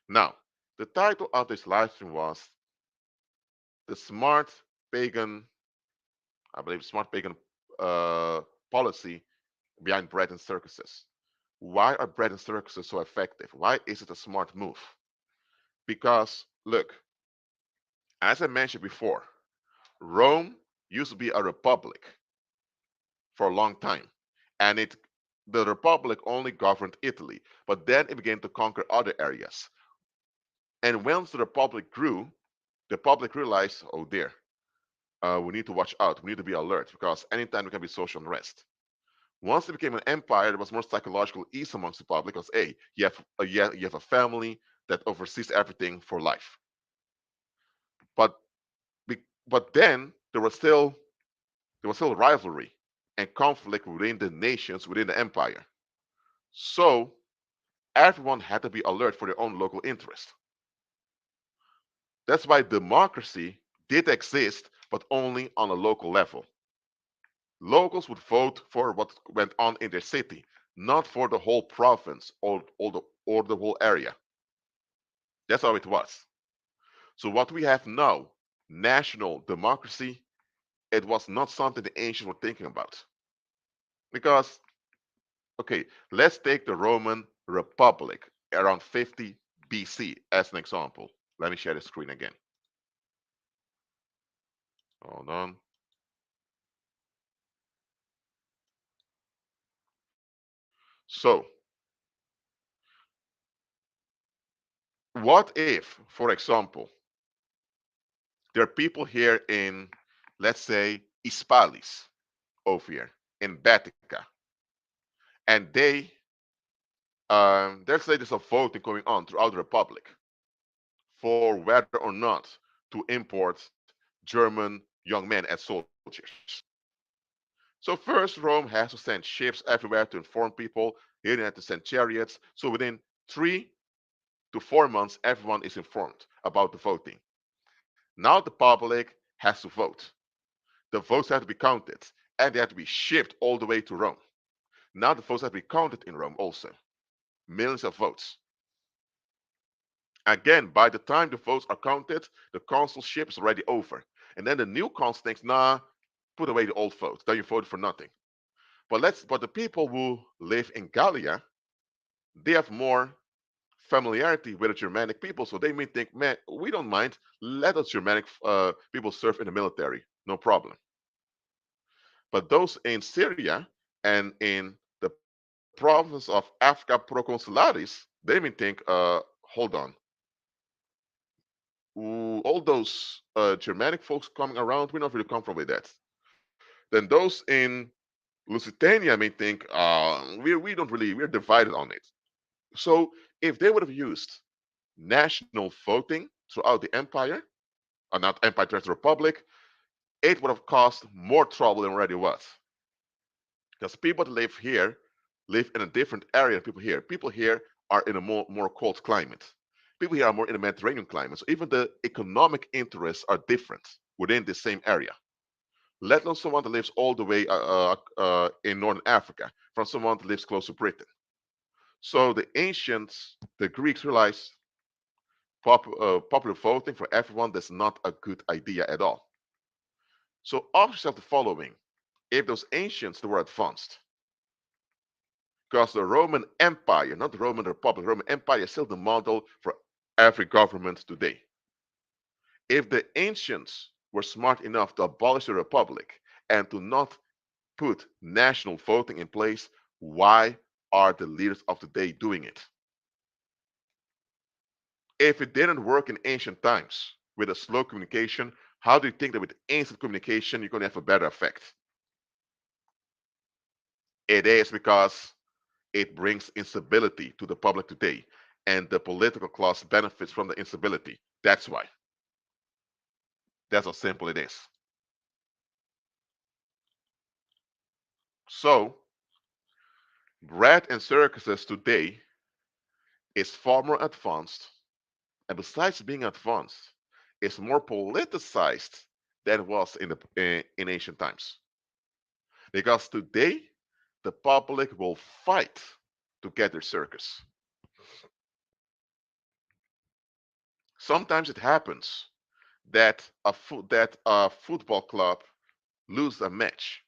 Now, the title of this live stream was The Smart Pagan, I believe, Smart Pagan uh, Policy Behind Bread and Circuses. Why are bread and circuses so effective? Why is it a smart move? Because, look, as I mentioned before, Rome used to be a republic for a long time, and the republic only governed Italy, but then it began to conquer other areas. And once the republic grew, the public realized, oh dear, we need to watch out. We need to be alert because anytime there can be social unrest. Once it became an empire, there was more psychological ease amongst the public because, hey, you have a family that oversees everything for life. But but then there was still rivalry. and conflict within the nations within the empire. So everyone had to be alert for their own local interest. That's why democracy did exist, but only on a local level. Locals would vote for what went on in their city, not for the whole province or the whole area. That's how it was. So what we have now, national democracy, it was not something the ancients were thinking about. Because, okay, let's take the Roman Republic around 50 BC as an example. Let me share the screen again. Hold on. So, what if, for example, there are people here in, let's say, Hispalis over here in Batica, and let's say there's a voting going on throughout the Republic for whether or not to import German young men as soldiers. So first, Rome has to send ships everywhere to inform people. Here they had to send chariots. So within 3 to 4 months, everyone is informed about the voting. Now the public has to vote. The votes have to be counted, and they have to be shipped all the way to Rome. Now the votes have to be counted in Rome also. Millions of votes. Again, by the time the votes are counted, the consulship is already over. And then the new consul thinks, nah, put away the old vote. Then you voted for nothing. But the people who live in Gallia, they have more familiarity with the Germanic people, so they may think, man, we don't mind. Let us Germanic people serve in the military, no problem. But those in Syria and in the province of Africa Proconsularis, they may think, hold on, all those Germanic folks coming around, we're not really comfortable with that. Then those in Lusitania may think, we don't really, we're divided on it. So if they would have used national voting throughout the empire, or not empire, just the republic, it would have caused more trouble than already was. Because people that live here live in a different area than people here. People here are in a more cold climate. People here are more in a Mediterranean climate. So even the economic interests are different within the same area. Let alone someone that lives all the way in Northern Africa from someone that lives close to Britain. So the ancients, the Greeks realized popular voting for everyone that's not a good idea at all. So ask yourself the following: if those ancients they were advanced, because the Roman Empire, not the Roman Republic, the Roman Empire is still the model for every government today. If the ancients were smart enough to abolish the Republic and to not put national voting in place, why are the leaders of today doing it? If it didn't work in ancient times with a slow communication, how do you think that with instant communication you're going to have a better effect? It is because it brings instability to the public today, and the political class benefits from the instability. That's why. That's how simple it is. So, bread and circuses today is far more advanced, and besides being advanced, it's more politicized than it was in ancient times. Because today, the public will fight to get their circus. Sometimes it happens that a football club loses a match,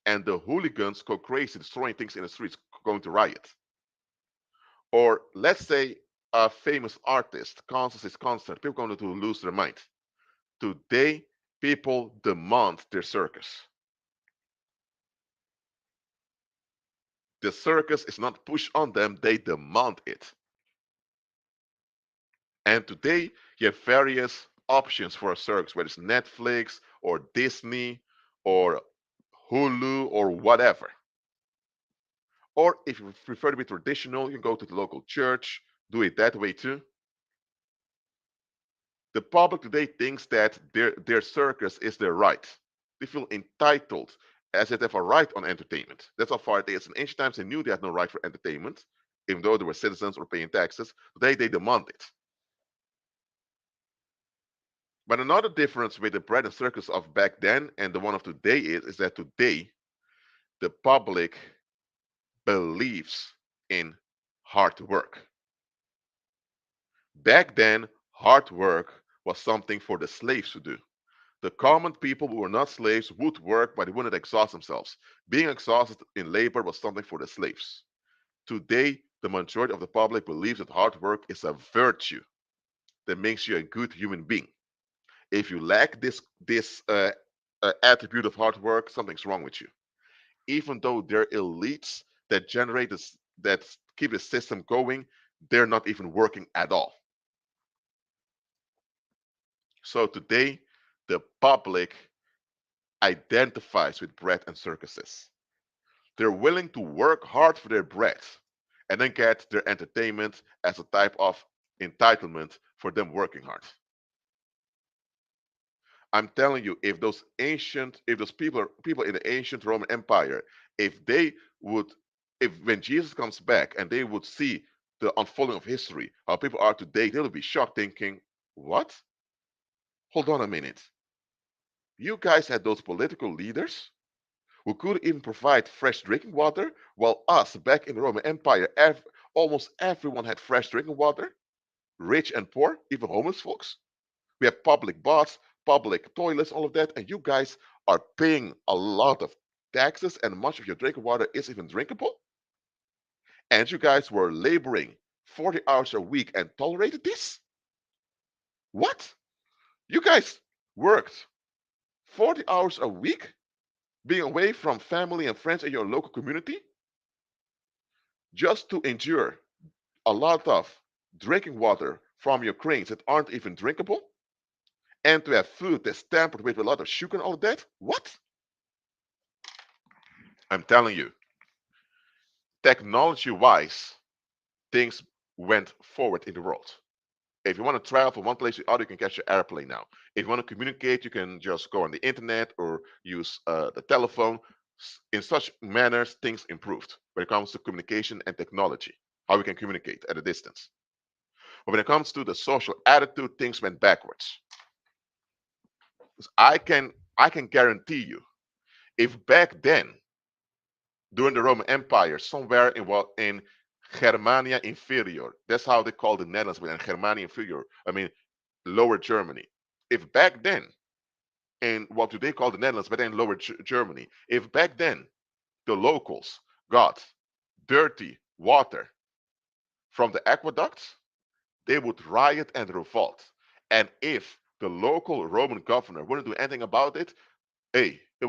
and the hooligans go crazy, destroying things in the streets, going to riot. Or let's say a famous artist cancels his concert, people are going to lose their mind. Today, people demand their circus. The circus is not pushed on them, they demand it. And today, you have various options for a circus, whether it's Netflix or Disney or Hulu or whatever. Or if you prefer to be traditional, you can go to the local church, do it that way too. The public today thinks that their circus is their right. They feel entitled as if they have a right on entertainment. That's how far it is. In ancient times, they knew they had no right for entertainment, even though they were citizens or paying taxes. Today, they demand it. But another difference with the bread and circus of back then and the one of today is that today the public believes in hard work. Back then, hard work was something for the slaves to do. The common people who were not slaves would work, but they wouldn't exhaust themselves. Being exhausted in labor was something for the slaves. Today, the majority of the public believes that hard work is a virtue that makes you a good human being. If you lack this attribute of hard work, something's wrong with you. Even though they're elites that generate this, that keep the system going, they're not even working at all. So today, the public identifies with bread and circuses. They're willing to work hard for their bread and then get their entertainment as a type of entitlement for them working hard. I'm telling you, if those people in the ancient Roman Empire, if they would, if when Jesus comes back and they would see the unfolding of history, how people are today, they would be shocked, thinking, "What? Hold on a minute. You guys had those political leaders who could even provide fresh drinking water, while us back in the Roman Empire, almost everyone had fresh drinking water, rich and poor, even homeless folks. We have public baths, public toilets, all of that, and you guys are paying a lot of taxes, and much of your drinking water is even drinkable. And you guys were laboring 40 hours a week and tolerated this? What? You guys worked 40 hours a week being away from family and friends in your local community just to endure a lot of drinking water from your cranes that aren't even drinkable, and to have food that's tampered with a lot of sugar and all of that? What? I'm telling you, technology wise, things went forward in the world. If you want to travel from one place to the other, you can catch your airplane now. If you want to communicate, you can just go on the internet or use the telephone. In such manners, things improved when it comes to communication and technology, how we can communicate at a distance. But when it comes to the social attitude, things went backwards. I can guarantee you, if back then during the Roman Empire, somewhere in Germania Inferior, that's how they call the Netherlands, but in Germania Inferior, I mean Lower Germany. If back then, in what do they call the Netherlands, but then Lower Germany, if back then the locals got dirty water from the aqueducts, they would riot and revolt. And if the local Roman governor wouldn't do anything about it, hey, they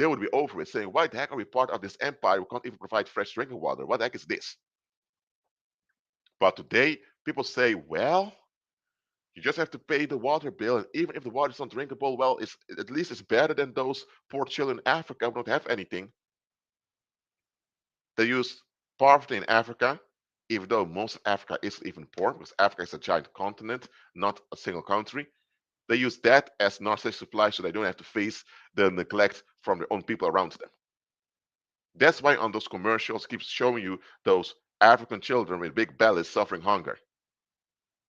would be over it, saying, "Why the heck are we part of this empire? We can't even provide fresh drinking water. What the heck is this?" But today, people say, "Well, you just have to pay the water bill, and even if the water is not drinkable, well, it's at least it's better than those poor children in Africa who don't have anything." They use poverty in Africa, even though most of Africa isn't even poor, because Africa is a giant continent, not a single country. They use that as narcissistic supply so they don't have to face the neglect from their own people around them. That's why on those commercials keeps showing you those African children with big bellies suffering hunger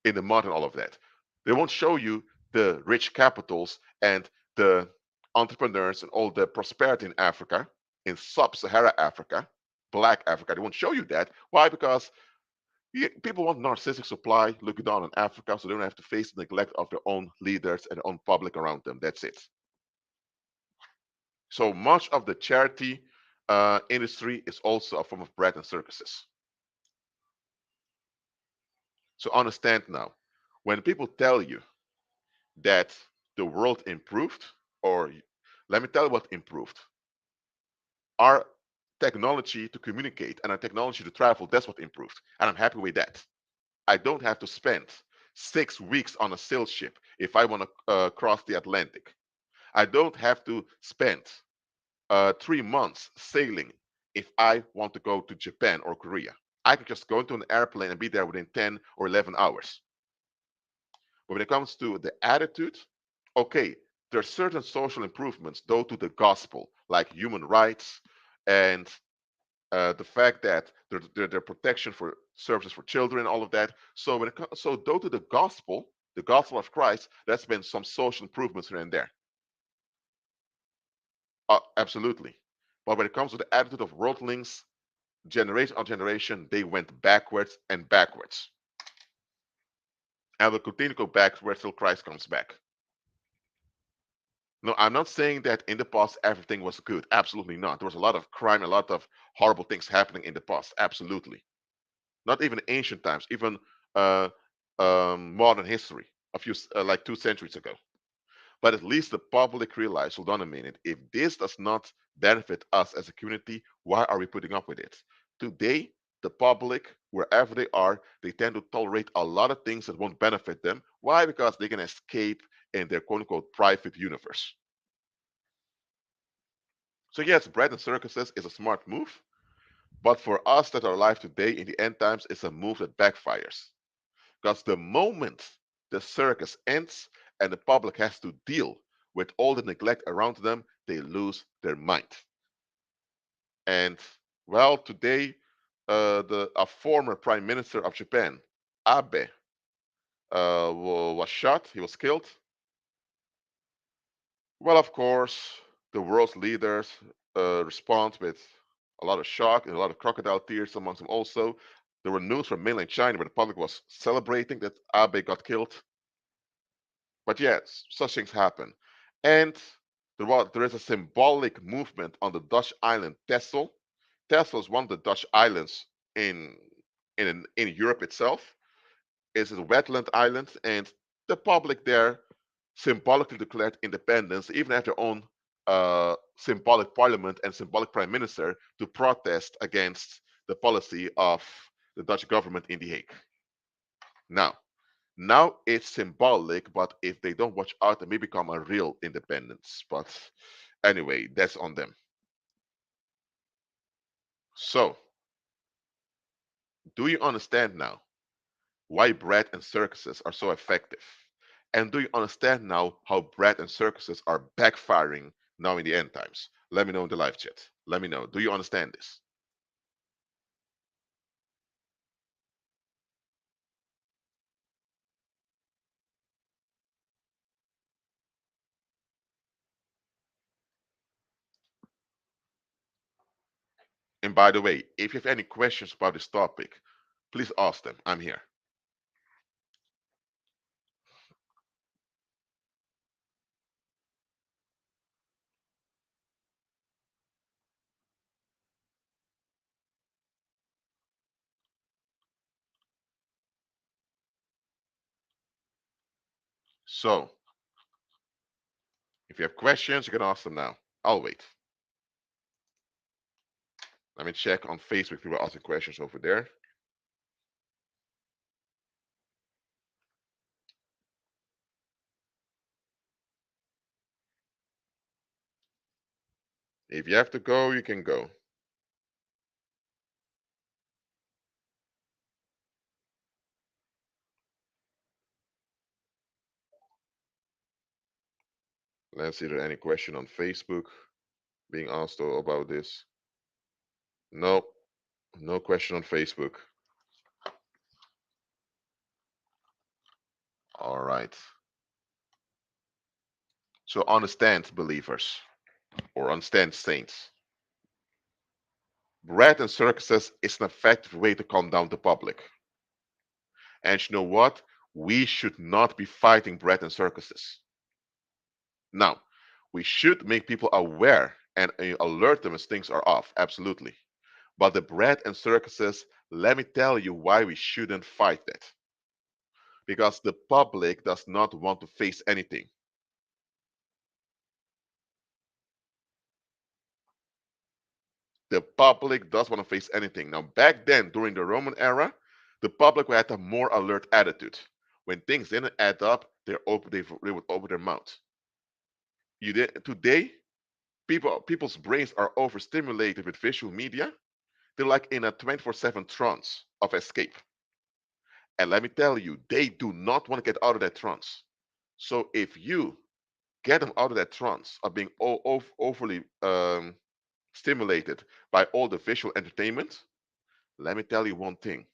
in the mud and all of that. They won't show you the rich capitals and the entrepreneurs and all the prosperity in Africa, in sub-Sahara Africa, black Africa. They won't show you that. Why? Because people want narcissistic supply, looking down on Africa, so they don't have to face the neglect of their own leaders and their own public around them. That's it. So much of the charity industry is also a form of bread and circuses. So understand now, when people tell you that the world improved, or let me tell you what improved. Our technology to communicate and our technology to travel, that's what improved. And I'm happy with that. I don't have to spend 6 weeks on a sail ship if I want to cross the Atlantic. I don't have to spend 3 months sailing if I want to go to Japan or Korea. I can just go into an airplane and be there within 10 or 11 hours. But when it comes to the attitude, okay, there are certain social improvements due to the gospel, like human rights and the fact that their protection for services for children, all of that. So so due to the gospel of Christ, there's been some social improvements here and there. Absolutely. But when it comes to the attitude of worldlings, generation on generation, they went backwards and backwards, and will continue to go backwards till Christ comes back. No, I'm not saying that in the past everything was good. Absolutely not. There was a lot of crime, a lot of horrible things happening in the past. Absolutely. Not even ancient times, even uh, modern history, like 2 centuries ago. But at least the public realized, hold on a minute, if this does not benefit us as a community, why are we putting up with it? Today, the public, wherever they are, they tend to tolerate a lot of things that won't benefit them. Why? Because they can escape in their quote unquote private universe. So, yes, bread and circuses is a smart move, but for us that are alive today in the end times, it's a move that backfires. Because the moment the circus ends and the public has to deal with all the neglect around them, they lose their mind. And well, today, the a former prime minister of Japan, Abe, was shot. He was killed. Well, of course, the world's leaders respond with a lot of shock and a lot of crocodile tears amongst them. Also, there were news from mainland China where the public was celebrating that Abe got killed. But yes, such things happen. And there is a symbolic movement on the Dutch island Texel. Texel is one of the Dutch islands in in Europe itself. It's a wetland island, and the public there symbolically declared independence, even have their own symbolic parliament and symbolic prime minister to protest against the policy of the Dutch government in The Hague. Now it's symbolic, but if they don't watch out, it may become a real independence. But anyway, that's on them. So, do you understand now why bread and circuses are so effective? And do you understand now how bread and circuses are backfiring now in the end times? Let me know in the live chat. Let me know. Do you understand this? And by the way, if you have any questions about this topic, please ask them. I'm here. So, if you have questions, you can ask them now. I'll wait. Let me check on Facebook if people are asking questions over there. If you have to go, you can go. Let's see if there any question on Facebook being asked about this. No, no question on Facebook. All right. So understand, believers, or understand, saints. Bread and circuses is an effective way to calm down the public. And you know what? We should not be fighting bread and circuses. Now, we should make people aware and alert them as things are off. Absolutely. But the bread and circuses, let me tell you why we shouldn't fight that. Because the public does not want to face anything. The public does want to face anything. Now, back then, during the Roman era, the public had a more alert attitude. When things didn't add up, they would open their mouth. Today, people's brains are overstimulated with visual media. They're like in a 24/7 trance of escape. And let me tell you, they do not want to get out of that trance. So if you get them out of that trance of being overly stimulated by all the visual entertainment, let me tell you one thing.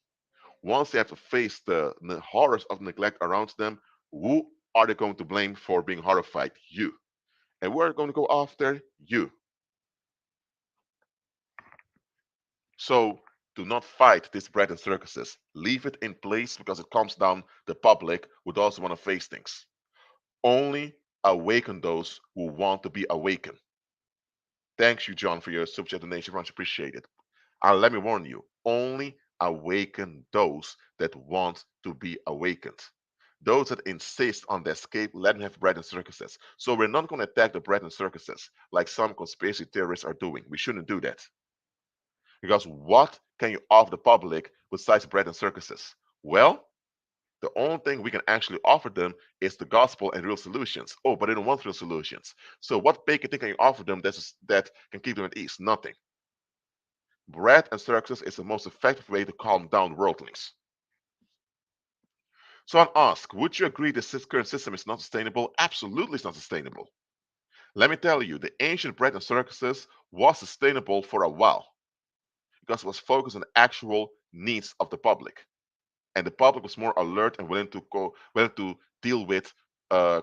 Once they have to face the horrors of neglect around them, who are they going to blame for being horrified? You. And we're going to go after you. So do not fight this bread and circuses. Leave it in place because it comes down the public would also want to face things. Only awaken those who want to be awakened. Thanks you, John, for your super chat donation. Much appreciated. And let me warn you, only awaken those that want to be awakened. Those that insist on the escape, let them have bread and circuses. So we're not going to attack the bread and circuses like some conspiracy theorists are doing. We shouldn't do that. Because what can you offer the public besides bread and circuses? Well, the only thing we can actually offer them is the gospel and real solutions. Oh, but they don't want real solutions. So what bacon thing can you offer them that can keep them at ease? Nothing. Bread and circuses is the most effective way to calm down worldlings. So I ask, would you agree this current system is not sustainable? Absolutely it's not sustainable. Let me tell you, the ancient bread and circuses was sustainable for a while because it was focused on the actual needs of the public. And the public was more alert and willing to deal with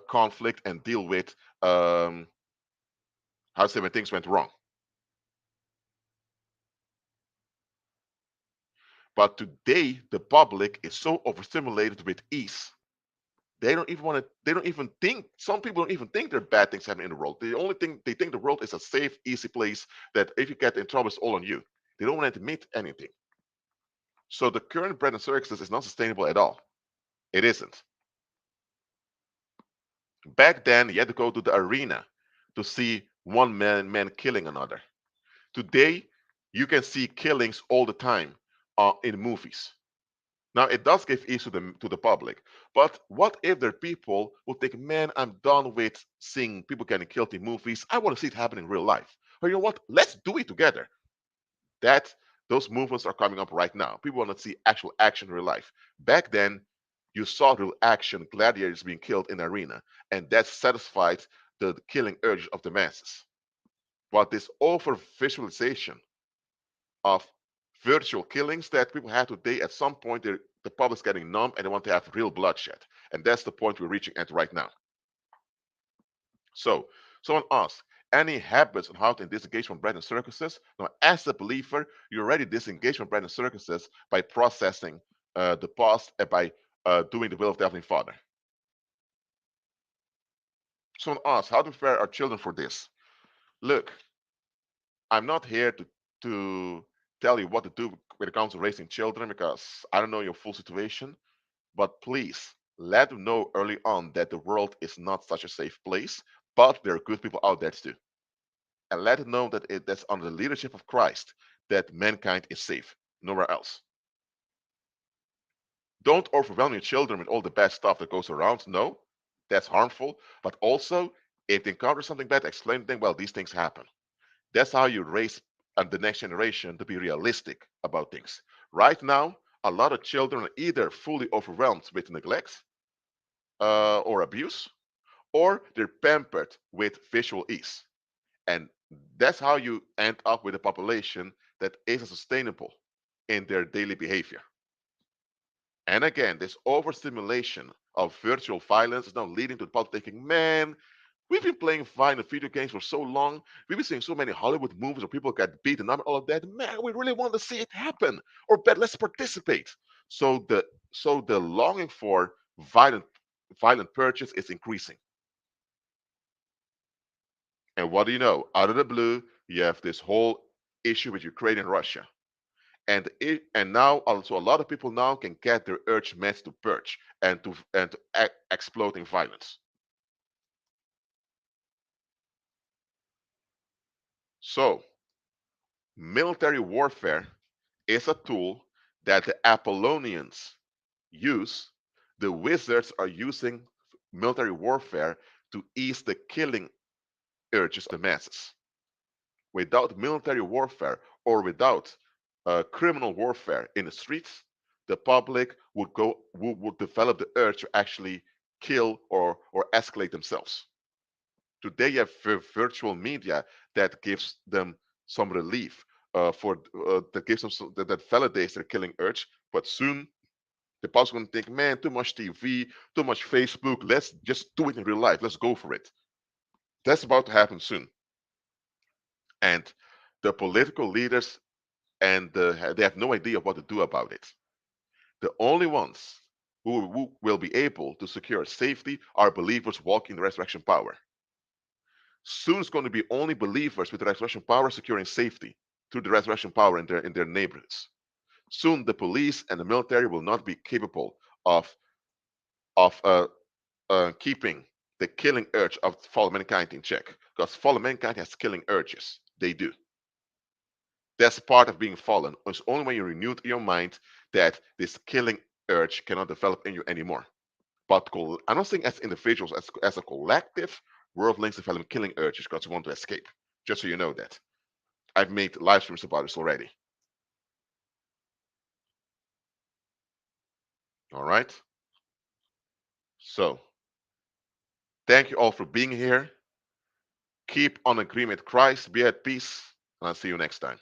conflict and deal with how to say when things went wrong. But today, the public is so overstimulated with ease. They don't even want to. They don't even think. Some people don't even think there are bad things happening in the world. The only thing they think the world is a safe, easy place that if you get in trouble, it's all on you. They don't want to admit anything. So the current bread and circuses is not sustainable at all. It isn't. Back then, you had to go to the arena to see one man killing another. Today, you can see killings all the time in movies. Now, it does give ease to the public, but what if there are people who think, man, I'm done with seeing people getting killed in movies. I want to see it happen in real life. Or you know what? Let's do it together. That those movements are coming up right now. People want to see actual action in real life. Back then, you saw real action, gladiators being killed in the arena, and that satisfied the killing urge of the masses. But this over visualization of virtual killings that people have today, at some point, the public's getting numb and they want to have real bloodshed. And that's the point we're reaching at right now. So, someone asked, any habits on how to disengage from bread and circuses? Now, as a believer, you already disengage from bread and circuses by processing the past and by doing the will of the Heavenly Father. Someone asked, how to prepare our children for this? Look, I'm not here to tell you what to do when it comes to raising children because I don't know your full situation. But please let them know early on that the world is not such a safe place, but there are good people out there too. And let them know that that's under the leadership of Christ that mankind is safe, nowhere else. Don't overwhelm your children with all the bad stuff that goes around. No, that's harmful. But also, if they encounter something bad, explain to them, well, these things happen. That's how you raise the next generation to be realistic about things. Right now, a lot of children are either fully overwhelmed with neglect or abuse, or they're pampered with visual ease. And that's how you end up with a population that isn't sustainable in their daily behavior. And again, this overstimulation of virtual violence is now leading to the public thinking, man, we've been playing violent video games for so long. We've been seeing so many Hollywood movies where people get beaten up and all of that. Man, we really want to see it happen. Or bet let's participate. So the longing for violent violent purchase is increasing. And what do you know? Out of the blue, you have this whole issue with Ukraine and Russia. And now also a lot of people now can get their urge met to purge and to explode in violence. So military warfare is a tool that the Apollonians use. The wizards are using military warfare to ease the killing urges of the masses. Without military warfare or without criminal warfare in the streets, the public would develop the urge to actually kill or escalate themselves. Today, you have virtual media that gives them some relief for that gives them that validates their killing urge. But soon, the public's going to think, man, too much TV, too much Facebook. Let's just do it in real life. Let's go for it. That's about to happen soon. And the political leaders they have no idea what to do about it. The only ones who will be able to secure safety are believers walking the resurrection power. Soon it's going to be only believers with the resurrection power securing safety through the resurrection power in their neighborhoods. Soon the police and the military will not be capable of of keeping the killing urge of fallen mankind in check, because fallen mankind has killing urges. They do. That's part of being fallen. It's only when you renew your mind that this killing urge cannot develop in you anymore. But I don't think as individuals, as a collective, worldlings develop killing urges because we want to escape. Just so you know that. I've made live streams about this already. All right. So thank you all for being here. Keep on agreement with Christ. Be at peace. And I'll see you next time.